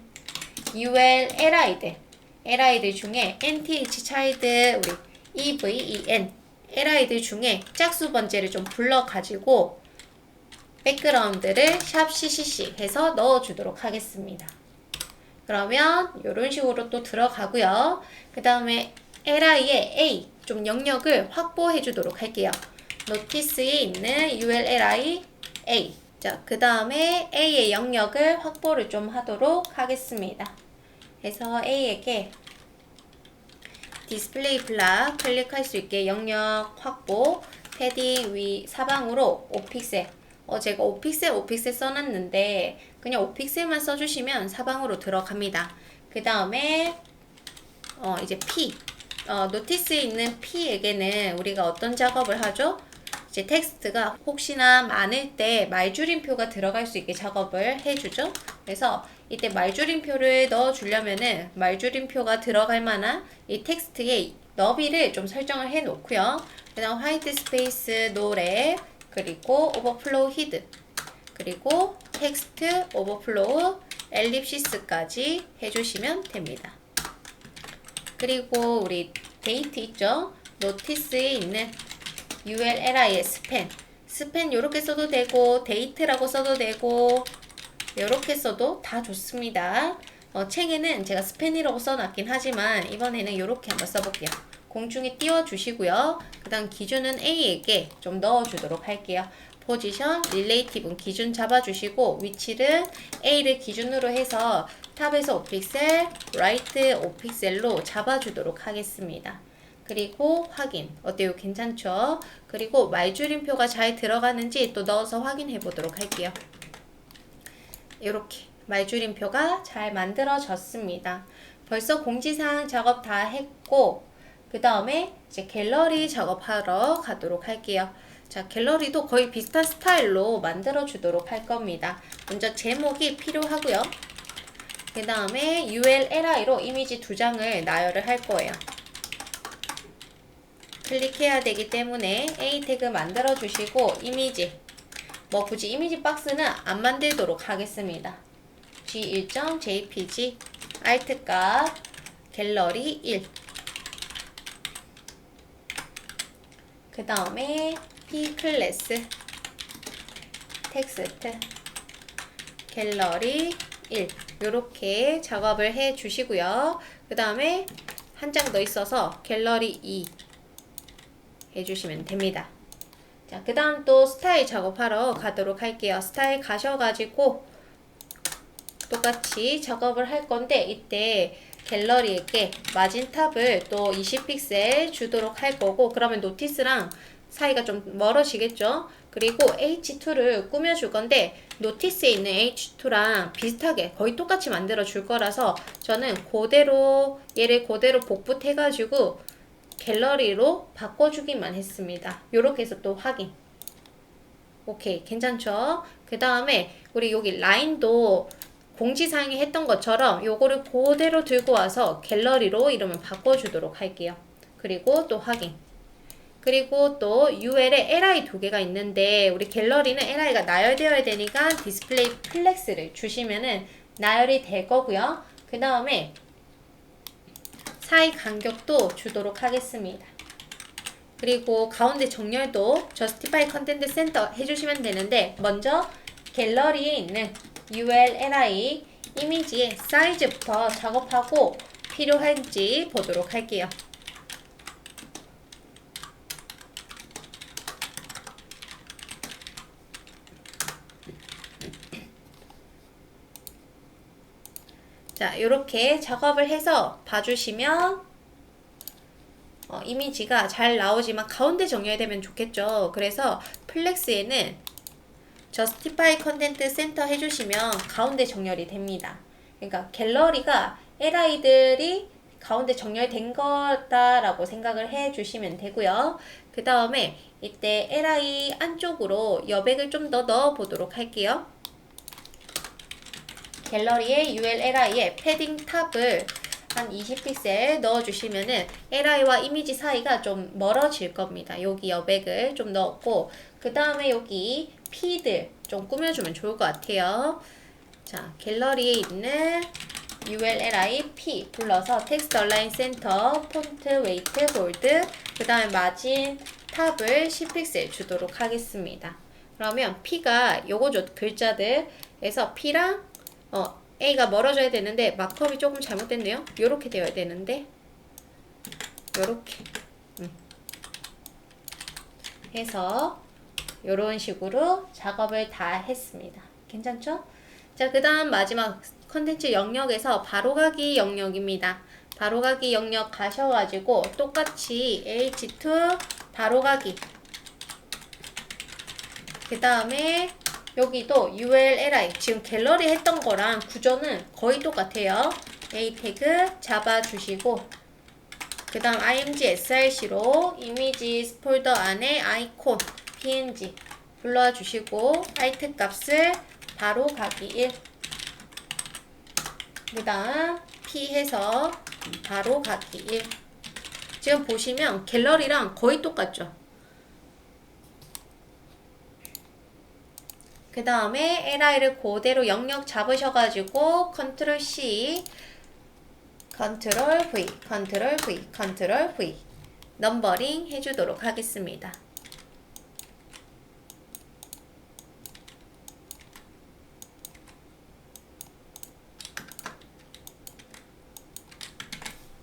UL LI들 중에 NTH 차일드 우리 EVEN LI들 중에 짝수 번째를 좀 불러가지고 백그라운드를 샵 CCC 해서 넣어주도록 하겠습니다. 그러면 이런 식으로 또 들어가고요. 그 다음에 LI의 A 좀 영역을 확보해 주도록 할게요. 노티스에 있는 ULLI A 자, 그 다음에 A의 영역을 확보를 좀 하도록 하겠습니다. 그래서 A에게 디스플레이 블락 클릭할 수 있게 영역 확보 패딩 위 사방으로 5픽셀 제가 5픽셀 써놨는데 그냥 5픽셀만 써주시면 사방으로 들어갑니다. 그 다음에 이제 P 노티스에 있는 P에게는 우리가 어떤 작업을 하죠? 이제 텍스트가 혹시나 많을 때 말줄임표가 들어갈 수 있게 작업을 해주죠. 그래서 이때 말줄임표를 넣어주려면은 말줄임표가 들어갈 만한 이 텍스트의 너비를 좀 설정을 해 놓고요. 그 다음 화이트 스페이스 노래 그리고 오버플로우 히든 그리고 텍스트 오버플로우 엘립시스까지 해주시면 됩니다. 그리고 우리 데이트 있죠? 노티스에 있는 ULLI의 스팬 요렇게 써도 되고 데이트라고 써도 되고 요렇게 써도 다 좋습니다. 책에는 제가 스팬이라고 써놨긴 하지만 이번에는 요렇게 한번 써볼게요. 공중에 띄워주시고요. 그 다음 기준은 A에게 좀 넣어주도록 할게요. 포지션, 릴레이티브 기준 잡아주시고 위치를 A를 기준으로 해서 탑에서 5픽셀, 라이트 5픽셀로 잡아주도록 하겠습니다. 그리고 확인. 어때요? 괜찮죠? 그리고 말줄임표가 잘 들어가는지 또 넣어서 확인해 보도록 할게요. 이렇게 말줄임표가 잘 만들어졌습니다. 벌써 공지사항 작업 다 했고 그 다음에 이제 갤러리 작업하러 가도록 할게요. 자, 갤러리도 거의 비슷한 스타일로 만들어 주도록 할 겁니다. 먼저 제목이 필요하고요. 그 다음에 ULLI로 이미지 2장을 나열을 할 거예요. 클릭해야 되기 때문에 A 태그 만들어 주시고 이미지 뭐 굳이 이미지 박스는 안 만들도록 하겠습니다. G1.jpg alt 값 갤러리 1 그 다음에 P 클래스 텍스트 갤러리 1 요렇게 작업을 해 주시고요. 그 다음에 한 장 더 있어서 갤러리 2 해주시면 됩니다. 자, 그 다음 또 스타일 작업하러 가도록 할게요. 스타일 가셔가지고 똑같이 작업을 할 건데 이때 갤러리에게 마진 탑을 또 20픽셀 주도록 할 거고 그러면 노티스랑 사이가 좀 멀어지겠죠. 그리고 H2를 꾸며줄 건데 노티스에 있는 H2랑 비슷하게 거의 똑같이 만들어 줄 거라서 저는 그대로 얘를 그대로 복붙해가지고 갤러리로 바꿔주기만 했습니다. 요렇게 해서 또 확인. 오케이, 괜찮죠? 그 다음에 우리 여기 라인도 공지사항에 했던 것처럼 요거를 그대로 들고 와서 갤러리로 이름을 바꿔주도록 할게요. 그리고 또 확인. 그리고 또 UL에 LI 2개가 있는데 우리 갤러리는 LI가 나열되어야 되니까 디스플레이 플렉스를 주시면은 나열이 될 거고요. 그 다음에 사이 간격도 주도록 하겠습니다. 그리고 가운데 정렬도 Justify Content Center 해주시면 되는데 먼저 갤러리에 있는 ULLI 이미지의 사이즈부터 작업하고 필요한지 보도록 할게요. 자, 이렇게 작업을 해서 봐주시면 이미지가 잘 나오지만 가운데 정렬되면 좋겠죠. 그래서 플렉스에는 Justify Content Center 해주시면 가운데 정렬이 됩니다. 그러니까 갤러리가 LI들이 가운데 정렬된 거다라고 생각을 해주시면 되고요. 그 다음에 이때 LI 안쪽으로 여백을 좀 더 넣어 보도록 할게요. 갤러리에 ULLI에 패딩 탑을 한 20픽셀 넣어주시면은 LI와 이미지 사이가 좀 멀어질 겁니다. 여기 여백을 좀 넣었고 그 다음에 여기 P들 좀 꾸며주면 좋을 것 같아요. 자, 갤러리에 있는 ULLI P 불러서 텍스트 얼라인 센터, 폰트, 웨이트, 볼드 그 다음에 마진 탑을 10픽셀 주도록 하겠습니다. 그러면 P가 요거죠. 글자들에서 P랑 A가 멀어져야 되는데 마크업이 조금 잘못됐네요. 요렇게 되어야 되는데 요렇게 해서 요런 식으로 작업을 다 했습니다. 괜찮죠? 자, 그 다음 마지막 컨텐츠 영역에서 바로가기 영역입니다. 바로가기 영역 가셔가지고 똑같이 H2 바로가기 그 다음에 여기도 ULLI 지금 갤러리 했던 거랑 구조는 거의 똑같아요. A 태그 잡아주시고 그 다음 img src로 이미지 폴더 안에 아이콘 png 불러주시고 alt 값을 바로 가기 1 그 다음 p 해서 바로 가기 1 지금 보시면 갤러리랑 거의 똑같죠. 그 다음에 li를 그대로 영역 잡으셔가지고 컨트롤 C, 컨트롤 V, 컨트롤 V, 컨트롤 V 넘버링 해주도록 하겠습니다.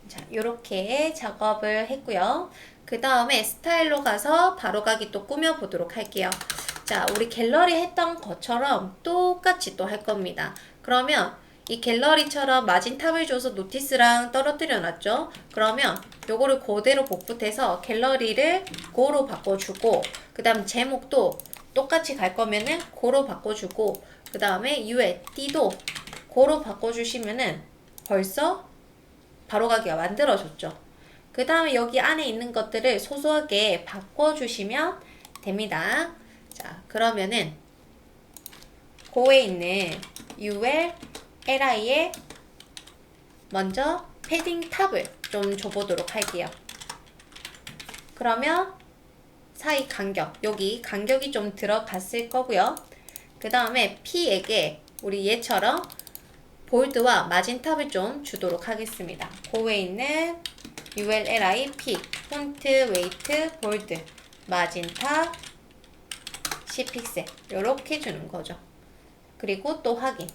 자, 요렇게 작업을 했고요. 그 다음에 스타일로 가서 바로가기 또 꾸며보도록 할게요. 자, 우리 갤러리 했던 것처럼 똑같이 또 할 겁니다. 그러면 이 갤러리처럼 마진 탑을 줘서 노티스랑 떨어뜨려 놨죠. 그러면 요거를 그대로 복붙해서 갤러리를 고로 바꿔주고, 그 다음 제목도 똑같이 갈 거면은 고로 바꿔주고, 그 다음에 UL, D도 고로 바꿔주시면은 벌써 바로가기가 만들어졌죠. 그 다음에 여기 안에 있는 것들을 소소하게 바꿔주시면 됩니다. 자, 그러면은 고에 있는 UL, LI에 먼저 패딩 탑을 좀 줘보도록 할게요. 그러면 사이 간격, 여기 간격이 좀 들어갔을 거고요. 그 다음에 P에게 우리 얘처럼 볼드와 마진 탑을 좀 주도록 하겠습니다. 고에 있는 ULLI P, 폰트, 웨이트, 볼드, 마진 탑, 10픽셀 이렇게 주는 거죠. 그리고 또 확인.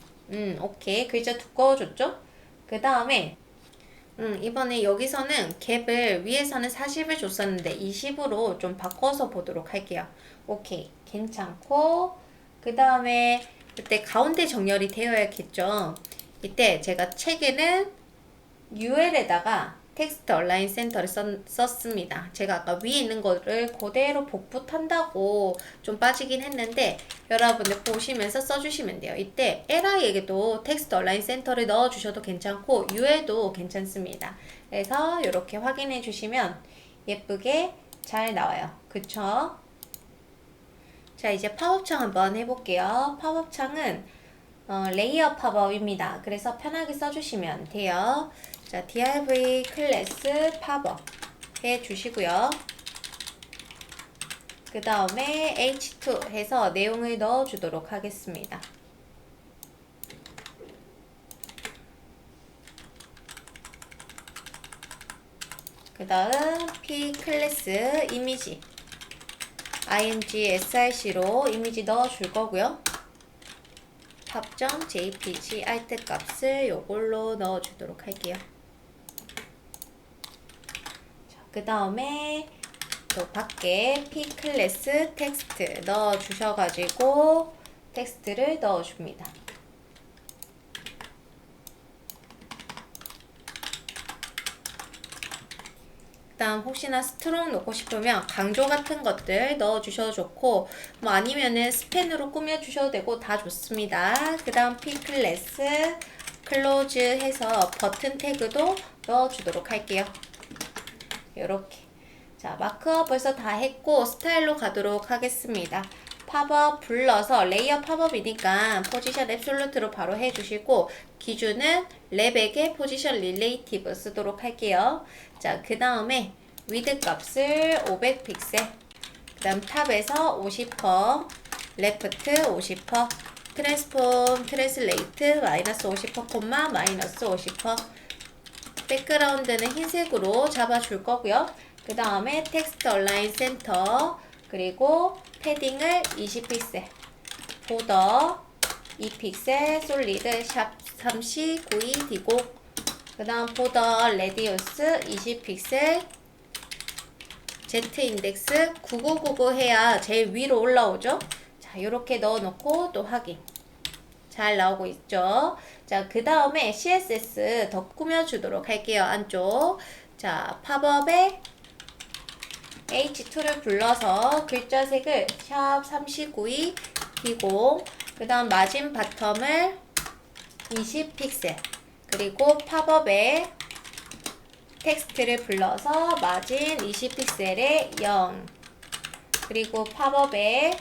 오케이. 글자 두꺼워졌죠? 그 다음에 이번에 여기서는 갭을 위에서는 40을 줬었는데 20으로 좀 바꿔서 보도록 할게요. 오케이. 괜찮고, 그 다음에 그때 가운데 정렬이 되어야겠죠. 이때 제가 책에는 UL에다가 텍스트 얼라인 센터를 썼습니다. 제가 아까 위에 있는 거를 그대로 복붙한다고 좀 빠지긴 했는데 여러분들 보시면서 써주시면 돼요. 이때 LI에게도 텍스트 얼라인 센터를 넣어주셔도 괜찮고 UL도 괜찮습니다. 그래서 이렇게 확인해 주시면 예쁘게 잘 나와요. 그쵸? 자, 이제 팝업창 한번 해볼게요. 팝업창은 레이어 팝업입니다. 그래서 편하게 써주시면 돼요. 자, div 클래스 팝업 해주시고요. 그 다음에 h2 해서 내용을 넣어주도록 하겠습니다. 그 다음 p 클래스 이미지 img src로 이미지 넣어줄 거고요. 팝.jpg alt 값을 요걸로 넣어주도록 할게요. 그 다음에 또 밖에 p 클래스 텍스트 넣어주셔가지고 텍스트를 넣어줍니다. 다음 혹시나 스트롱 넣고 싶으면 강조 같은 것들 넣어주셔도 좋고 뭐 아니면은 스펜으로 꾸며주셔도 되고 다 좋습니다. 그 다음 p 클래스 클로즈 해서 버튼 태그도 넣어주도록 할게요. 요렇게. 자, 마크업 벌써 다 했고 스타일로 가도록 하겠습니다. 팝업 불러서 레이어 팝업이니까 포지션 앱솔루트로 바로 해주시고 기준은 랩에게 포지션 릴레이티브 쓰도록 할게요. 자, 그 다음에 위드 값을 500픽셀, 그 다음 탑에서 50%, 레프트 50%, 트랜스폼 트랜슬레이트 마이너스 50% 콤마 마이너스 50%, 백그라운드는 흰색으로 잡아줄 거고요. 그 다음에 텍스트 얼라인 센터, 그리고 패딩을 20픽셀, 보더 2픽셀, 솔리드 샵 39이 디고, 그 다음 보더 레디우스 20픽셀, Z 인덱스 9999 해야 제일 위로 올라오죠. 자, 요렇게 넣어놓고 또 확인. 잘 나오고 있죠. 자, 그 다음에 CSS 더 꾸며주도록 할게요. 안쪽. 자, 팝업에 H2를 불러서 글자 색을 샵 39이 띄고, 그 다음 마진 바텀을 20픽셀, 그리고 팝업에 텍스트를 불러서 마진 20픽셀에 0, 그리고 팝업에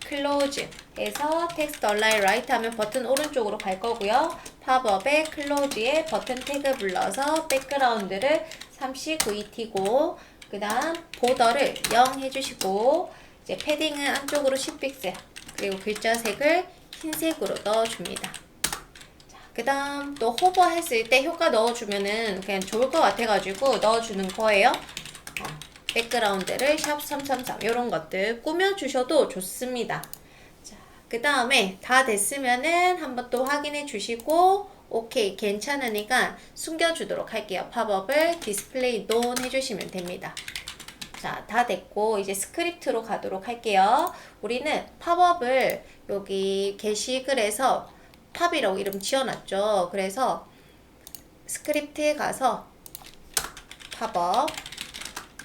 클로즈 해서 텍스트 얼라인 라이트 하면 버튼 오른쪽으로 갈 거고요. 팝업에 클로즈에 버튼 태그 불러서 백그라운드를 39이 튀고, 그 다음 보더를 0 해주시고, 이제 패딩은 안쪽으로 10픽셀, 그리고 글자 색을 흰색으로 넣어줍니다. 그 다음 또 호버 했을 때 효과 넣어주면은 그냥 좋을 것 같아가지고 넣어주는 거예요. 백그라운드를 샵 333 이런 것들 꾸며주셔도 좋습니다. 자, 그 다음에 다 됐으면은 한번 또 확인해 주시고 오케이 괜찮으니까 숨겨주도록 할게요. 팝업을 디스플레이 논 해주시면 됩니다. 자, 다 됐고 이제 스크립트로 가도록 할게요. 우리는 팝업을 여기 게시글에서 팝이라고 이름 지어놨죠. 그래서 스크립트에 가서 팝업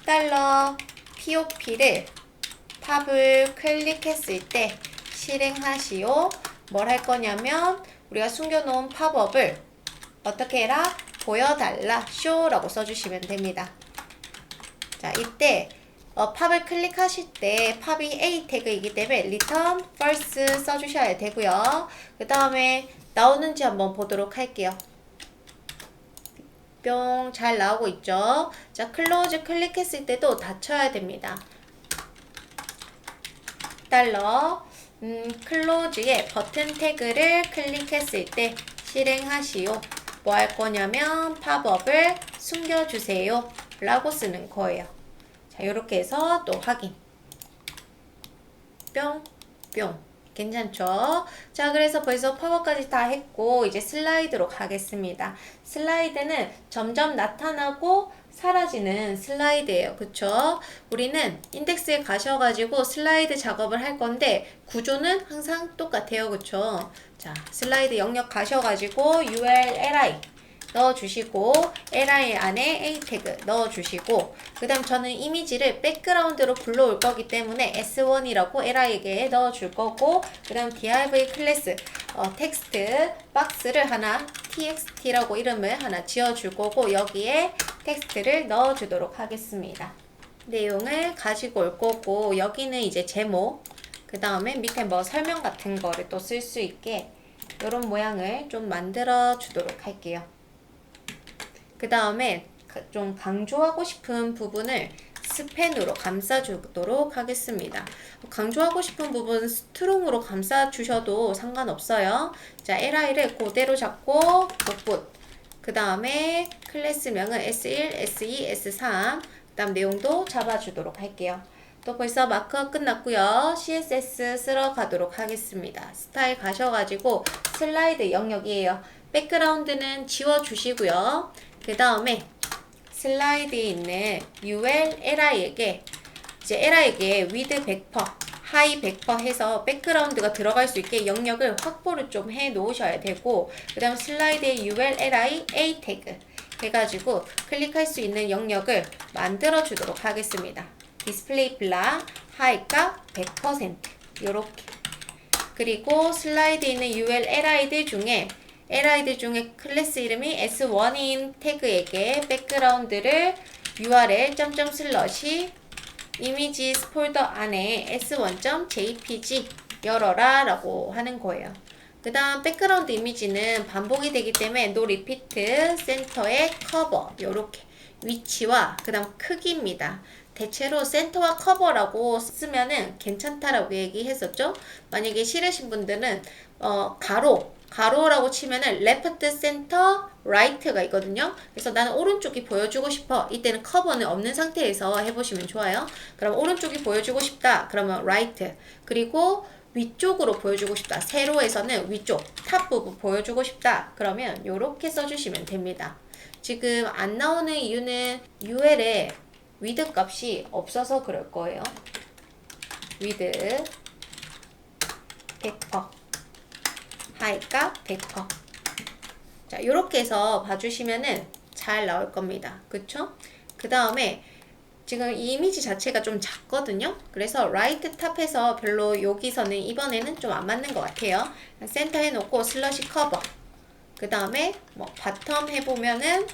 달러 POP를 팝을 클릭했을 때 실행하시오. 뭘 할 거냐면 우리가 숨겨놓은 팝업을 어떻게 해라? 보여달라 쇼라고 써주시면 됩니다. 자, 이때 팝을 클릭하실 때 팝이 A 태그이기 때문에 return false 써주셔야 되고요. 그 다음에 나오는지 한번 보도록 할게요. 뿅, 잘 나오고 있죠? 자, 클로즈 클릭했을 때도 닫혀야 됩니다. 달러 클로즈에 버튼 태그를 클릭했을 때 실행하시오. 뭐 할 거냐면 팝업을 숨겨주세요 라고 쓰는 거예요. 자, 이렇게 해서 또 확인. 뿅, 뿅. 괜찮죠? 자, 그래서 벌써 팝업까지 다 했고 이제 슬라이드로 가겠습니다. 슬라이드는 점점 나타나고 사라지는 슬라이드예요. 그쵸? 우리는 인덱스에 가셔가지고 슬라이드 작업을 할 건데 구조는 항상 똑같아요. 그쵸? 자, 슬라이드 영역 가셔가지고 URLI 넣어주시고 li 안에 a 태그 넣어주시고 그 다음 저는 이미지를 백그라운드로 불러올 거기 때문에 s1이라고 li에게 넣어줄 거고 그 다음 div 클래스 텍스트 박스를 하나 txt라고 이름을 하나 지어줄 거고 여기에 텍스트를 넣어주도록 하겠습니다. 내용을 가지고 올 거고 여기는 이제 제목 그 다음에 밑에 뭐 설명 같은 거를 또 쓸 수 있게 이런 모양을 좀 만들어 주도록 할게요. 그 다음에 좀 강조하고 싶은 부분을 스펜으로 감싸주도록 하겠습니다. 강조하고 싶은 부분 스트롱으로 감싸주셔도 상관없어요. 자, li를 그대로 잡고 복붙. 그 다음에 클래스명은 S1, S2, S3. 그 다음 내용도 잡아주도록 할게요. 또 벌써 마크업 끝났고요. CSS 쓰러 가도록 하겠습니다. 스타일 가셔가지고 슬라이드 영역이에요. 백그라운드는 지워주시고요. 그 다음에 슬라이드에 있는 ULLI에게 이제 LI에게 width 100%, high 100% 해서 백그라운드가 들어갈 수 있게 영역을 확보를 좀 해 놓으셔야 되고 그 다음 슬라이드에 ULLI A 태그 해가지고 클릭할 수 있는 영역을 만들어 주도록 하겠습니다. 디스플레이 블락 하이가 100% 요렇게 그리고 슬라이드에 있는 ULLI들 중에 li들 중에 클래스 이름이 s1인 태그에게 백그라운드를 url // images 폴더 안에 s1.jpg 열어라 라고 하는 거예요. 그 다음 백그라운드 이미지는 반복이 되기 때문에 no repeat 센터의 커버 요렇게 위치와 그 다음 크기입니다. 대체로 센터와 커버라고 쓰면은 괜찮다라고 얘기했었죠. 만약에 싫으신 분들은 가로라고 치면은 left, center, right가 있거든요. 그래서 나는 오른쪽이 보여주고 싶어. 이때는 커버는 없는 상태에서 해보시면 좋아요. 그럼 오른쪽이 보여주고 싶다. 그러면 right. 그리고 위쪽으로 보여주고 싶다. 세로에서는 위쪽, 탑 부분 보여주고 싶다. 그러면 이렇게 써주시면 됩니다. 지금 안 나오는 이유는 UL에 width 값이 없어서 그럴 거예요. width 100%. high 값 100%. 자, 요렇게 해서 봐주시면은 잘 나올 겁니다. 그쵸? 그 다음에 지금 이 이미지 자체가 좀 작거든요. 그래서 right 탑에서 별로 여기서는 이번에는 좀 안 맞는 것 같아요. 센터 해놓고 슬러시 커버. 그 다음에 뭐 바텀 해보면은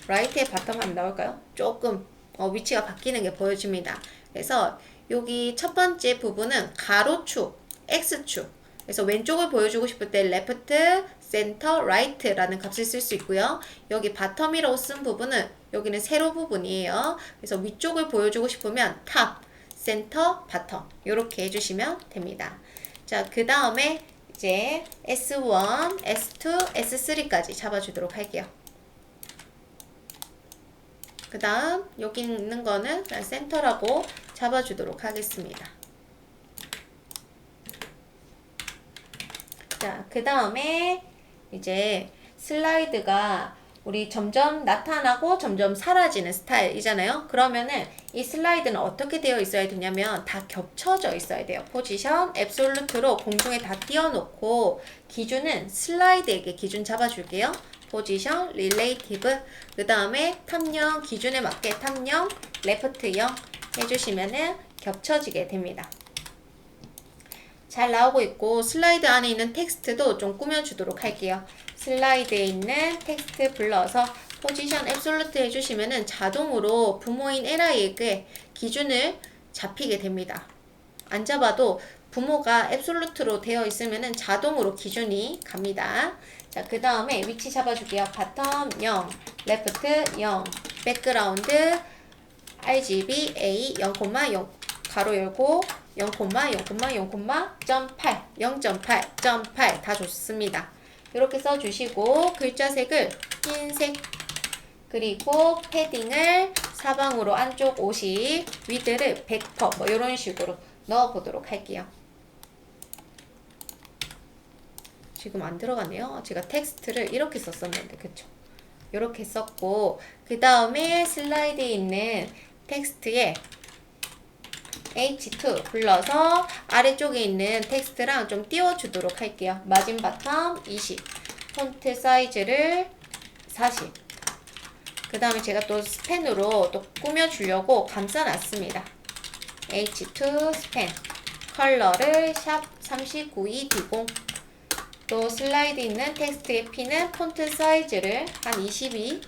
right의 바텀 하면 나올까요? 조금 위치가 바뀌는 게 보여집니다. 그래서 여기 첫 번째 부분은 가로축, X축. 그래서 왼쪽을 보여주고 싶을 때 left, center, right라는 값을 쓸 수 있고요. 여기 바텀이라고 쓴 부분은 여기는 세로 부분이에요. 그래서 위쪽을 보여주고 싶으면 top, 센터, 바텀 이렇게 해주시면 됩니다. 자, 그 다음에 이제 S1, S2, S3까지 잡아주도록 할게요. 그 다음 여기 있는 거는 그냥 센터라고 잡아주도록 하겠습니다. 자, 그 다음에 이제 슬라이드가 우리 점점 나타나고 점점 사라지는 스타일이잖아요. 그러면은 이 슬라이드는 어떻게 되어 있어야 되냐면 다 겹쳐져 있어야 돼요. 포지션, 앱솔루트로 공중에 다 띄워놓고 기준은 슬라이드에게 기준 잡아줄게요. 포지션, 릴레이티브, 그 다음에 탑0 기준에 맞게 탑0, 레프트 0 해주시면은 겹쳐지게 됩니다. 잘 나오고 있고 슬라이드 안에 있는 텍스트도 좀 꾸며주도록 할게요. 슬라이드에 있는 텍스트 불러서 포지션 앱솔루트 해주시면은 자동으로 부모인 LI에게 기준을 잡히게 됩니다. 안 잡아도 부모가 앱솔루트로 되어 있으면은 자동으로 기준이 갑니다. 자, 그 다음에 위치 잡아줄게요. 바텀 0, 레프트 0, 백그라운드 RGB A 0,0 가로 열고 0,0,0,0.8 0.8 다 좋습니다. 이렇게 써주시고 글자색을 흰색 그리고 패딩을 사방으로 안쪽 50 위드를 100% 뭐 이런 식으로 넣어보도록 할게요. 지금 안 들어가네요. 제가 텍스트를 이렇게 썼었는데 그쵸? 이렇게 썼고 그 다음에 슬라이드에 있는 텍스트에 H2 불러서 아래쪽에 있는 텍스트랑 좀 띄워주도록 할게요. 마진 바텀 20 폰트 사이즈를 40 그 다음에 제가 또 스펜으로 또 꾸며주려고 감싸놨습니다. H2 스펜 컬러를 샵 392D0 또 슬라이드 있는 텍스트의 P는 폰트 사이즈를 한 22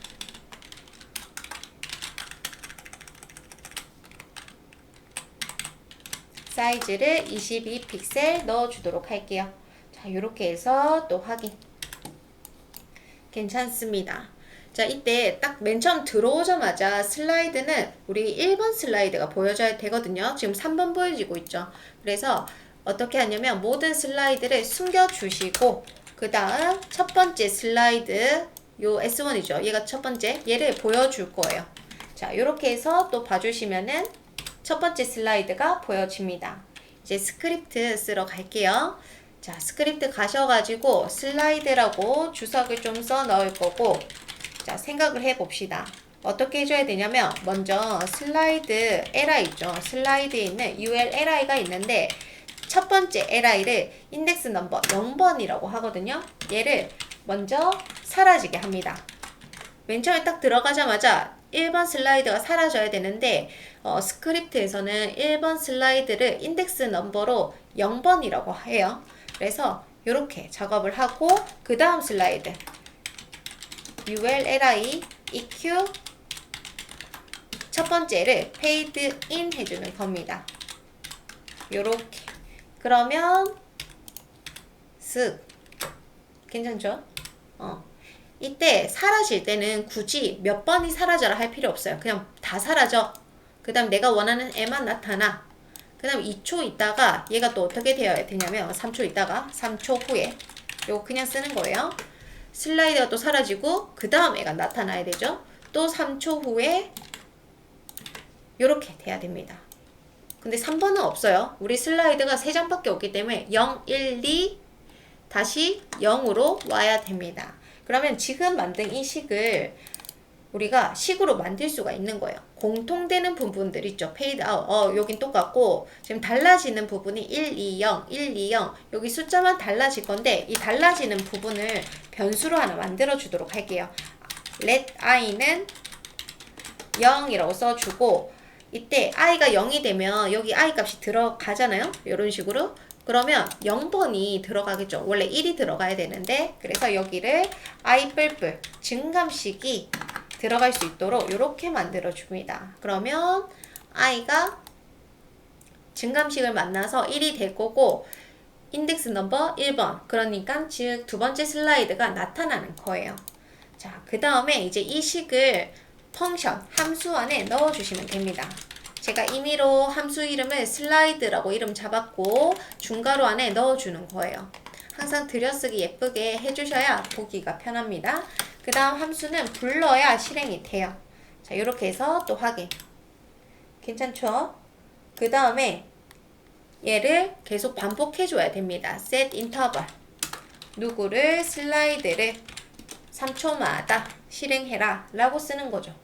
사이즈를 22픽셀 넣어주도록 할게요. 자, 이렇게 해서 또 확인. 괜찮습니다. 자, 이때 딱 맨 처음 들어오자마자 슬라이드는 우리 1번 슬라이드가 보여져야 되거든요. 지금 3번 보여지고 있죠. 그래서 어떻게 하냐면 모든 슬라이드를 숨겨주시고 그 다음 첫 번째 슬라이드 요 S1이죠. 얘가 첫 번째 얘를 보여줄 거예요. 자, 이렇게 해서 또 봐주시면은 첫 번째 슬라이드가 보여집니다. 이제 스크립트 쓰러 갈게요. 자, 스크립트 가셔가지고 슬라이드라고 주석을 좀 써 넣을 거고 자, 생각을 해봅시다. 어떻게 해줘야 되냐면 먼저 슬라이드 li 있죠. 슬라이드에 있는 ULLI가 있는데 첫 번째 li를 인덱스 넘버 0번이라고 하거든요. 얘를 먼저 사라지게 합니다. 맨 처음에 딱 들어가자마자 1번 슬라이드가 사라져야 되는데 스크립트에서는 1번 슬라이드를 인덱스 넘버로 0번이라고 해요. 그래서 이렇게 작업을 하고 그 다음 슬라이드 ULLI EQ 첫 번째를 fade in 해주는 겁니다. 요렇게 그러면 쓱 괜찮죠? 이때 사라질 때는 굳이 몇 번이 사라져라 할 필요 없어요. 그냥 다 사라져. 그 다음 내가 원하는 애만 나타나. 그 다음 2초 있다가 얘가 또 어떻게 되어야 되냐면 3초 있다가 3초 후에 요거 그냥 쓰는 거예요. 슬라이드가 또 사라지고 그 다음 애가 나타나야 되죠. 또 3초 후에 요렇게 돼야 됩니다. 근데 3번은 없어요. 우리 슬라이드가 3장밖에 없기 때문에 0, 1, 2 다시 0으로 와야 됩니다. 그러면 지금 만든 이 식을 우리가 식으로 만들 수가 있는 거예요. 공통되는 부분들 있죠. 페이드 아웃. 여긴 똑같고 지금 달라지는 부분이 1, 2, 0, 1, 2, 0 여기 숫자만 달라질 건데 이 달라지는 부분을 변수로 하나 만들어 주도록 할게요. let i는 0이라고 써주고 이때 i가 0이 되면 여기 i 값이 들어가잖아요. 이런 식으로 그러면 0번이 들어가겠죠. 원래 1이 들어가야 되는데 그래서 여기를 i 뿔뿔 증감식이 들어갈 수 있도록 이렇게 만들어 줍니다. 그러면 i가 증감식을 만나서 1이 될 거고 인덱스 넘버 1번 그러니까 즉 두 번째 슬라이드가 나타나는 거예요. 자, 그 다음에 이제 이 식을 펑션 함수 안에 넣어 주시면 됩니다. 제가 임의로 함수 이름을 슬라이드라고 이름 잡았고 중괄호 안에 넣어주는 거예요. 항상 들여쓰기 예쁘게 해주셔야 보기가 편합니다. 그 다음 함수는 불러야 실행이 돼요. 자, 이렇게 해서 또 확인. 괜찮죠? 그 다음에 얘를 계속 반복해줘야 됩니다. set interval. 누구를 슬라이드를 3초마다 실행해라 라고 쓰는 거죠.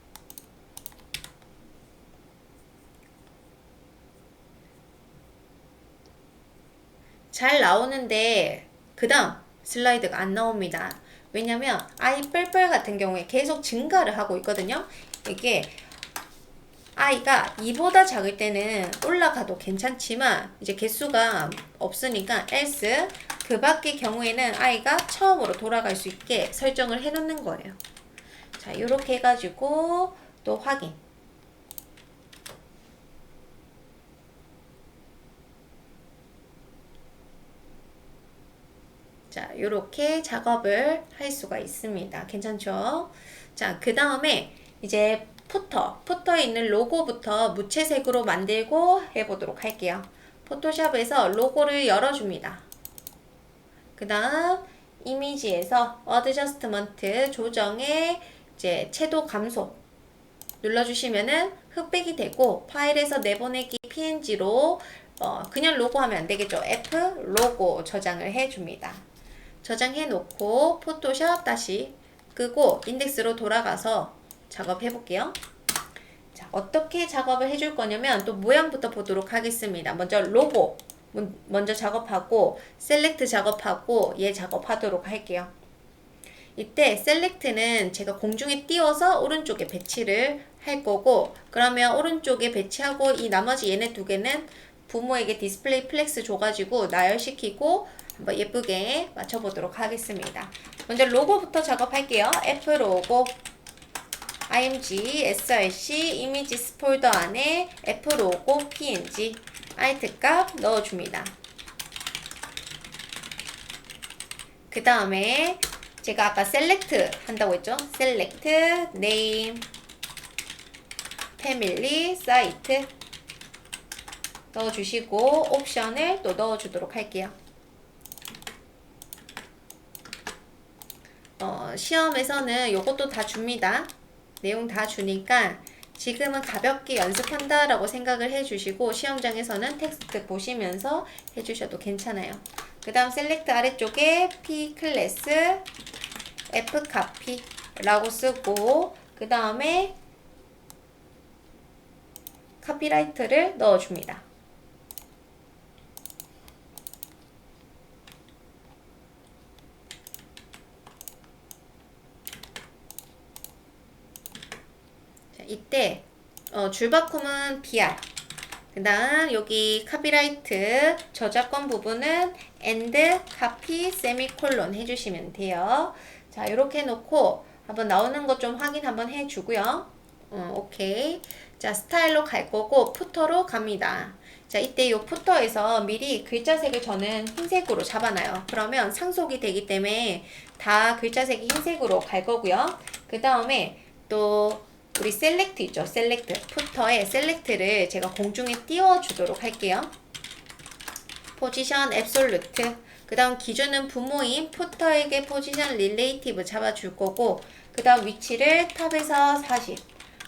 잘 나오는데 그 다음 슬라이드가 안 나옵니다. 왜냐면 i 뻘뻘 같은 경우에 계속 증가를 하고 있거든요. 이게 i가 2보다 작을 때는 올라가도 괜찮지만 이제 개수가 없으니까 else 그 밖의 경우에는 i가 처음으로 돌아갈 수 있게 설정을 해 놓는 거예요. 자, 이렇게 해가지고 또 확인. 자, 이렇게 작업을 할 수가 있습니다. 괜찮죠? 자, 그 다음에 이제 푸터에 있는 로고부터 무채색으로 만들고 해보도록 할게요. 포토샵에서 로고를 열어줍니다. 그 다음 이미지에서 어드저스트먼트 조정에 이제 채도 감소 눌러주시면은 흑백이 되고 파일에서 내보내기 png로 그냥 로고 하면 안 되겠죠. F 로고 저장을 해줍니다. 저장해 놓고 포토샵 다시 끄고 인덱스로 돌아가서 작업해 볼게요. 자, 어떻게 작업을 해줄 거냐면 또 모양부터 보도록 하겠습니다. 먼저 로고 먼저 작업하고 셀렉트 작업하고 얘 작업하도록 할게요. 이때 셀렉트는 제가 공중에 띄워서 오른쪽에 배치를 할 거고 그러면 오른쪽에 배치하고 이 나머지 얘네 두 개는 부모에게 디스플레이 플렉스 줘가지고 나열시키고 한번 예쁘게 맞춰보도록 하겠습니다. 먼저 로고부터 작업할게요. F 로고 img src 이미지스 폴더 안에 F 로고 png alt 값 넣어줍니다. 그 다음에 제가 아까 셀렉트 한다고 했죠? 셀렉트 name family site 넣어주시고 옵션을 또 넣어주도록 할게요. 시험에서는 요것도 다 줍니다. 내용 다 주니까 지금은 가볍게 연습한다 라고 생각을 해주시고 시험장에서는 텍스트 보시면서 해주셔도 괜찮아요. 그 다음 셀렉트 아래쪽에 p 클래스 f copy 라고 쓰고 그 다음에 카피라이트를 넣어줍니다. 이때 줄바꿈은 BR 그 다음 여기 카피라이트 저작권 부분은 and copy 세미콜론 해주시면 돼요. 자, 이렇게 해놓고 한번 나오는 것 좀 확인 한번 해주고요. 오케이. 자, 스타일로 갈 거고 푸터로 갑니다. 자, 이때 이 푸터에서 미리 글자색을 저는 흰색으로 잡아놔요. 그러면 상속이 되기 때문에 다 글자색이 흰색으로 갈 거고요. 그 다음에 또 우리 셀렉트 있죠? 셀렉트. 푸터에 셀렉트를 제가 공중에 띄워주도록 할게요. 포지션 앱솔루트. 그 다음 기준은 부모인 푸터에게 포지션 릴레이티브 잡아줄 거고 그 다음 위치를 탑에서 40,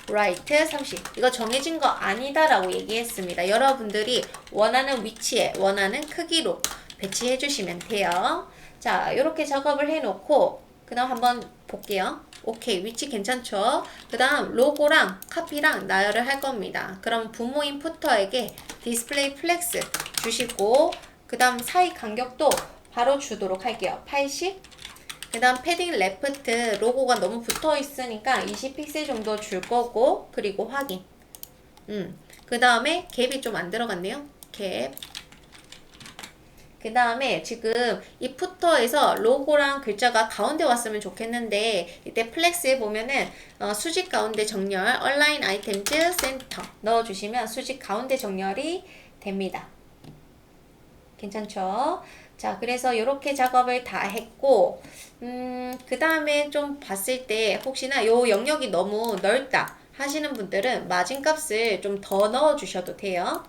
라이트 30. 이거 정해진 거 아니다 라고 얘기했습니다. 여러분들이 원하는 위치에 원하는 크기로 배치해 주시면 돼요. 자, 이렇게 작업을 해놓고 그 다음 한번 볼게요. 오케이, 위치 괜찮죠? 그 다음 로고랑 카피랑 나열을 할 겁니다. 그럼 부모인 푸터에게 디스플레이 플렉스 주시고 그 다음 사이 간격도 바로 주도록 할게요. 80. 그 다음 패딩 레프트 로고가 너무 붙어 있으니까 20픽셀 정도 줄 거고 그리고 확인. 그 다음에 갭이 좀 안 들어갔네요. 갭. 그 다음에 지금 이 푸터에서 로고랑 글자가 가운데 왔으면 좋겠는데 이때 플렉스에 보면은 수직 가운데 정렬 얼라인 아이템즈 센터 넣어주시면 수직 가운데 정렬이 됩니다. 괜찮죠? 자, 그래서 이렇게 작업을 다 했고 그 다음에 좀 봤을 때 혹시나 요 영역이 너무 넓다 하시는 분들은 마진값을 좀 더 넣어 주셔도 돼요.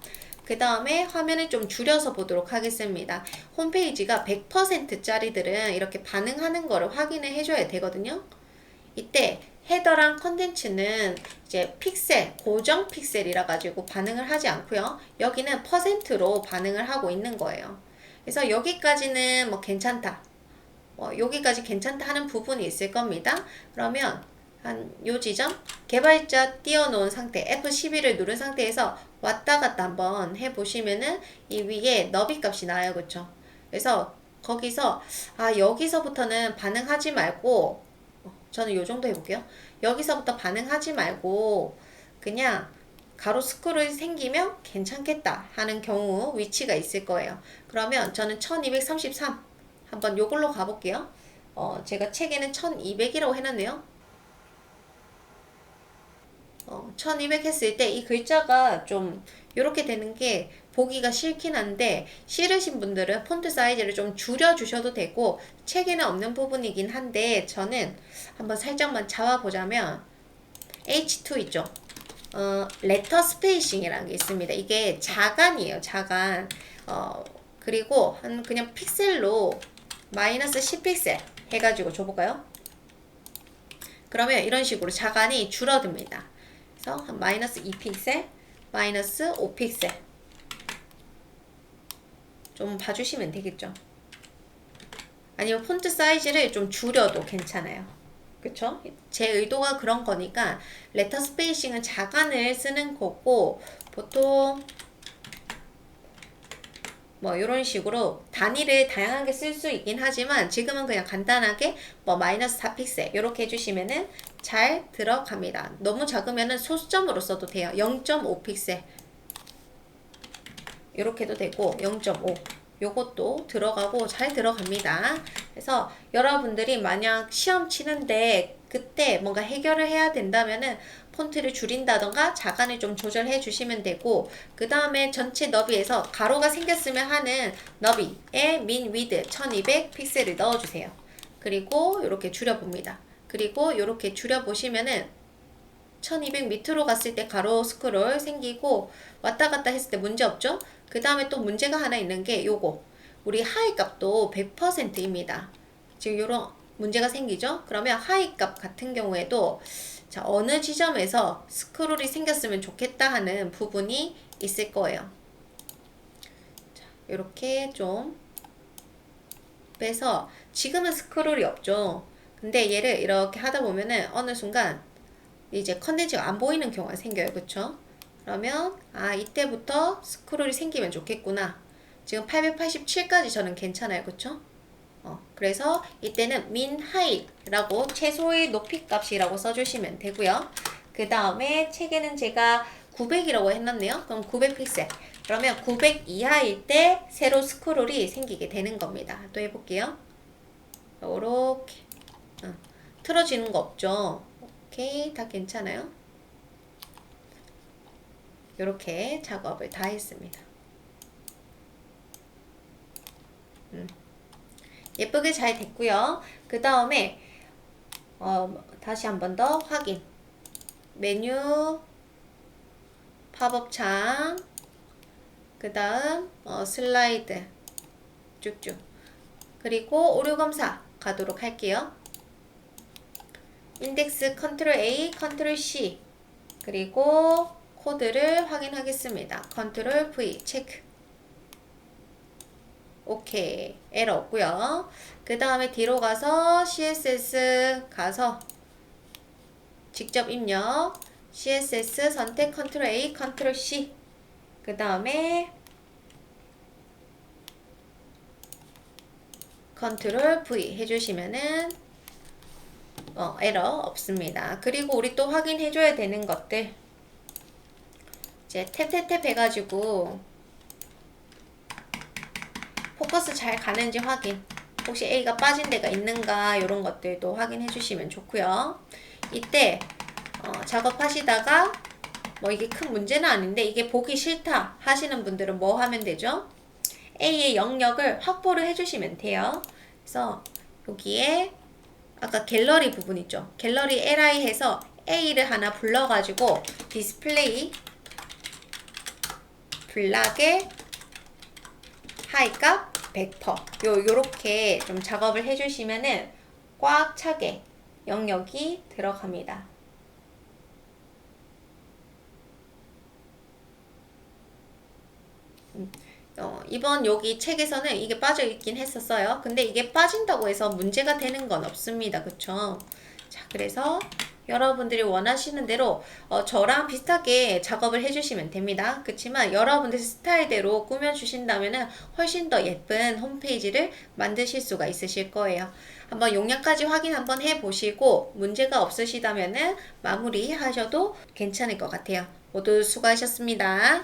그 다음에 화면을 좀 줄여서 보도록 하겠습니다. 홈페이지가 100%짜리들은 이렇게 반응하는 거를 확인을 해줘야 되거든요. 이때 헤더랑 컨텐츠는 이제 픽셀, 고정 픽셀이라 가지고 반응을 하지 않고요. 여기는 퍼센트로 반응을 하고 있는 거예요. 그래서 여기까지는 뭐 괜찮다. 여기까지 괜찮다 하는 부분이 있을 겁니다. 그러면 한 요 지점 개발자 띄워놓은 상태 F12를 누른 상태에서 왔다 갔다 한번 해보시면은 이 위에 너비 값이 나와요. 그쵸? 그래서 거기서 여기서부터는 반응하지 말고 저는 요 정도 해볼게요. 여기서부터 반응하지 말고 그냥 가로 스크롤이 생기면 괜찮겠다 하는 경우 위치가 있을 거예요. 그러면 저는 1233 한번 요걸로 가볼게요. 제가 책에는 1200이라고 해놨네요. 1200 했을 때 이 글자가 좀 이렇게 되는 게 보기가 싫긴 한데 싫으신 분들은 폰트 사이즈를 좀 줄여 주셔도 되고 책에는 없는 부분이긴 한데 저는 한번 살짝만 잡아보자면 H2 있죠. 레터 스페이싱이라는 게 있습니다. 이게 자간이에요. 자간. 그리고 그냥 픽셀로 마이너스 10픽셀 해가지고 줘볼까요? 그러면 이런 식으로 자간이 줄어듭니다. 그래서 한 마이너스 2픽셀, 마이너스 5픽셀 좀 봐주시면 되겠죠. 아니면 폰트 사이즈를 좀 줄여도 괜찮아요. 그쵸? 제 의도가 그런 거니까 레터 스페이싱은 자간을 쓰는 거고 보통 뭐 이런 식으로 단위를 다양하게 쓸 수 있긴 하지만 지금은 그냥 간단하게 뭐 마이너스 4픽셀 이렇게 해주시면은 잘 들어갑니다. 너무 작으면은 소수점으로 써도 돼요. 0.5픽셀 이렇게 해도 되고 0.5 요것도 들어가고 잘 들어갑니다. 그래서 여러분들이 만약 시험 치는데 그때 뭔가 해결을 해야 된다면은 폰트를 줄인다던가 자간을 좀 조절해 주시면 되고 그 다음에 전체 너비에서 가로가 생겼으면 하는 너비에 min width 1200 픽셀을 넣어주세요. 그리고 이렇게 줄여봅니다. 그리고 이렇게 줄여보시면은 1200 밑으로 갔을 때 가로 스크롤 생기고 왔다 갔다 했을 때 문제 없죠? 그 다음에 또 문제가 하나 있는 게 요거 우리 하이 값도 100%입니다. 지금 요런 문제가 생기죠? 그러면 하이 값 같은 경우에도 자 어느 지점에서 스크롤이 생겼으면 좋겠다 하는 부분이 있을 거예요. 자, 요렇게 좀 빼서 지금은 스크롤이 없죠. 근데 얘를 이렇게 하다 보면은 어느 순간 이제 컨텐츠가 안 보이는 경우가 생겨요. 그쵸? 그러면 이때부터 스크롤이 생기면 좋겠구나. 지금 887까지 저는 괜찮아요. 그쵸? 그래서 이때는 min height라고 최소의 높이 값이라고 써주시면 되고요. 그 다음에 책에는 제가 900이라고 해놨네요. 그럼 900 픽셀. 그러면 900 이하일 때 새로 스크롤이 생기게 되는 겁니다. 또 해볼게요. 요렇게 틀어지는 거 없죠? 오케이, 다 괜찮아요? 요렇게 작업을 다 했습니다. 예쁘게 잘 됐고요. 그 다음에 다시 한 번 더 확인. 메뉴, 팝업 창, 그 다음 슬라이드 쭉쭉. 그리고 오류 검사 가도록 할게요. 인덱스 컨트롤 A, 컨트롤 C 그리고 코드를 확인하겠습니다. 컨트롤 V 체크. 오케이. 에러 없고요. 그 다음에 뒤로 가서 CSS 가서 직접 입력 CSS 선택 컨트롤 A, 컨트롤 C 그 다음에 컨트롤 V 해주시면은 에러 없습니다. 그리고 우리 또 확인해줘야 되는 것들 이제 탭탭탭 해가지고 포커스 잘 가는지 확인 혹시 A가 빠진 데가 있는가 이런 것들도 확인해 주시면 좋고요. 이때 작업하시다가 뭐 이게 큰 문제는 아닌데 이게 보기 싫다 하시는 분들은 뭐 하면 되죠? A의 영역을 확보를 해주시면 돼요. 그래서 여기에 아까 갤러리 부분 있죠? 갤러리 li 해서 A를 하나 불러가지고 디스플레이 블락의 하이값 100%. 요렇게 좀 작업을 해주시면은 꽉 차게 영역이 들어갑니다. 이번 여기 책에서는 이게 빠져 있긴 했었어요. 근데 이게 빠진다고 해서 문제가 되는 건 없습니다. 그쵸? 자, 그래서 여러분들이 원하시는 대로 저랑 비슷하게 작업을 해주시면 됩니다. 그렇지만 여러분들 스타일대로 꾸며주신다면 훨씬 더 예쁜 홈페이지를 만드실 수가 있으실 거예요. 한번 용량까지 확인 한번 해보시고 문제가 없으시다면 마무리 하셔도 괜찮을 것 같아요. 모두 수고하셨습니다.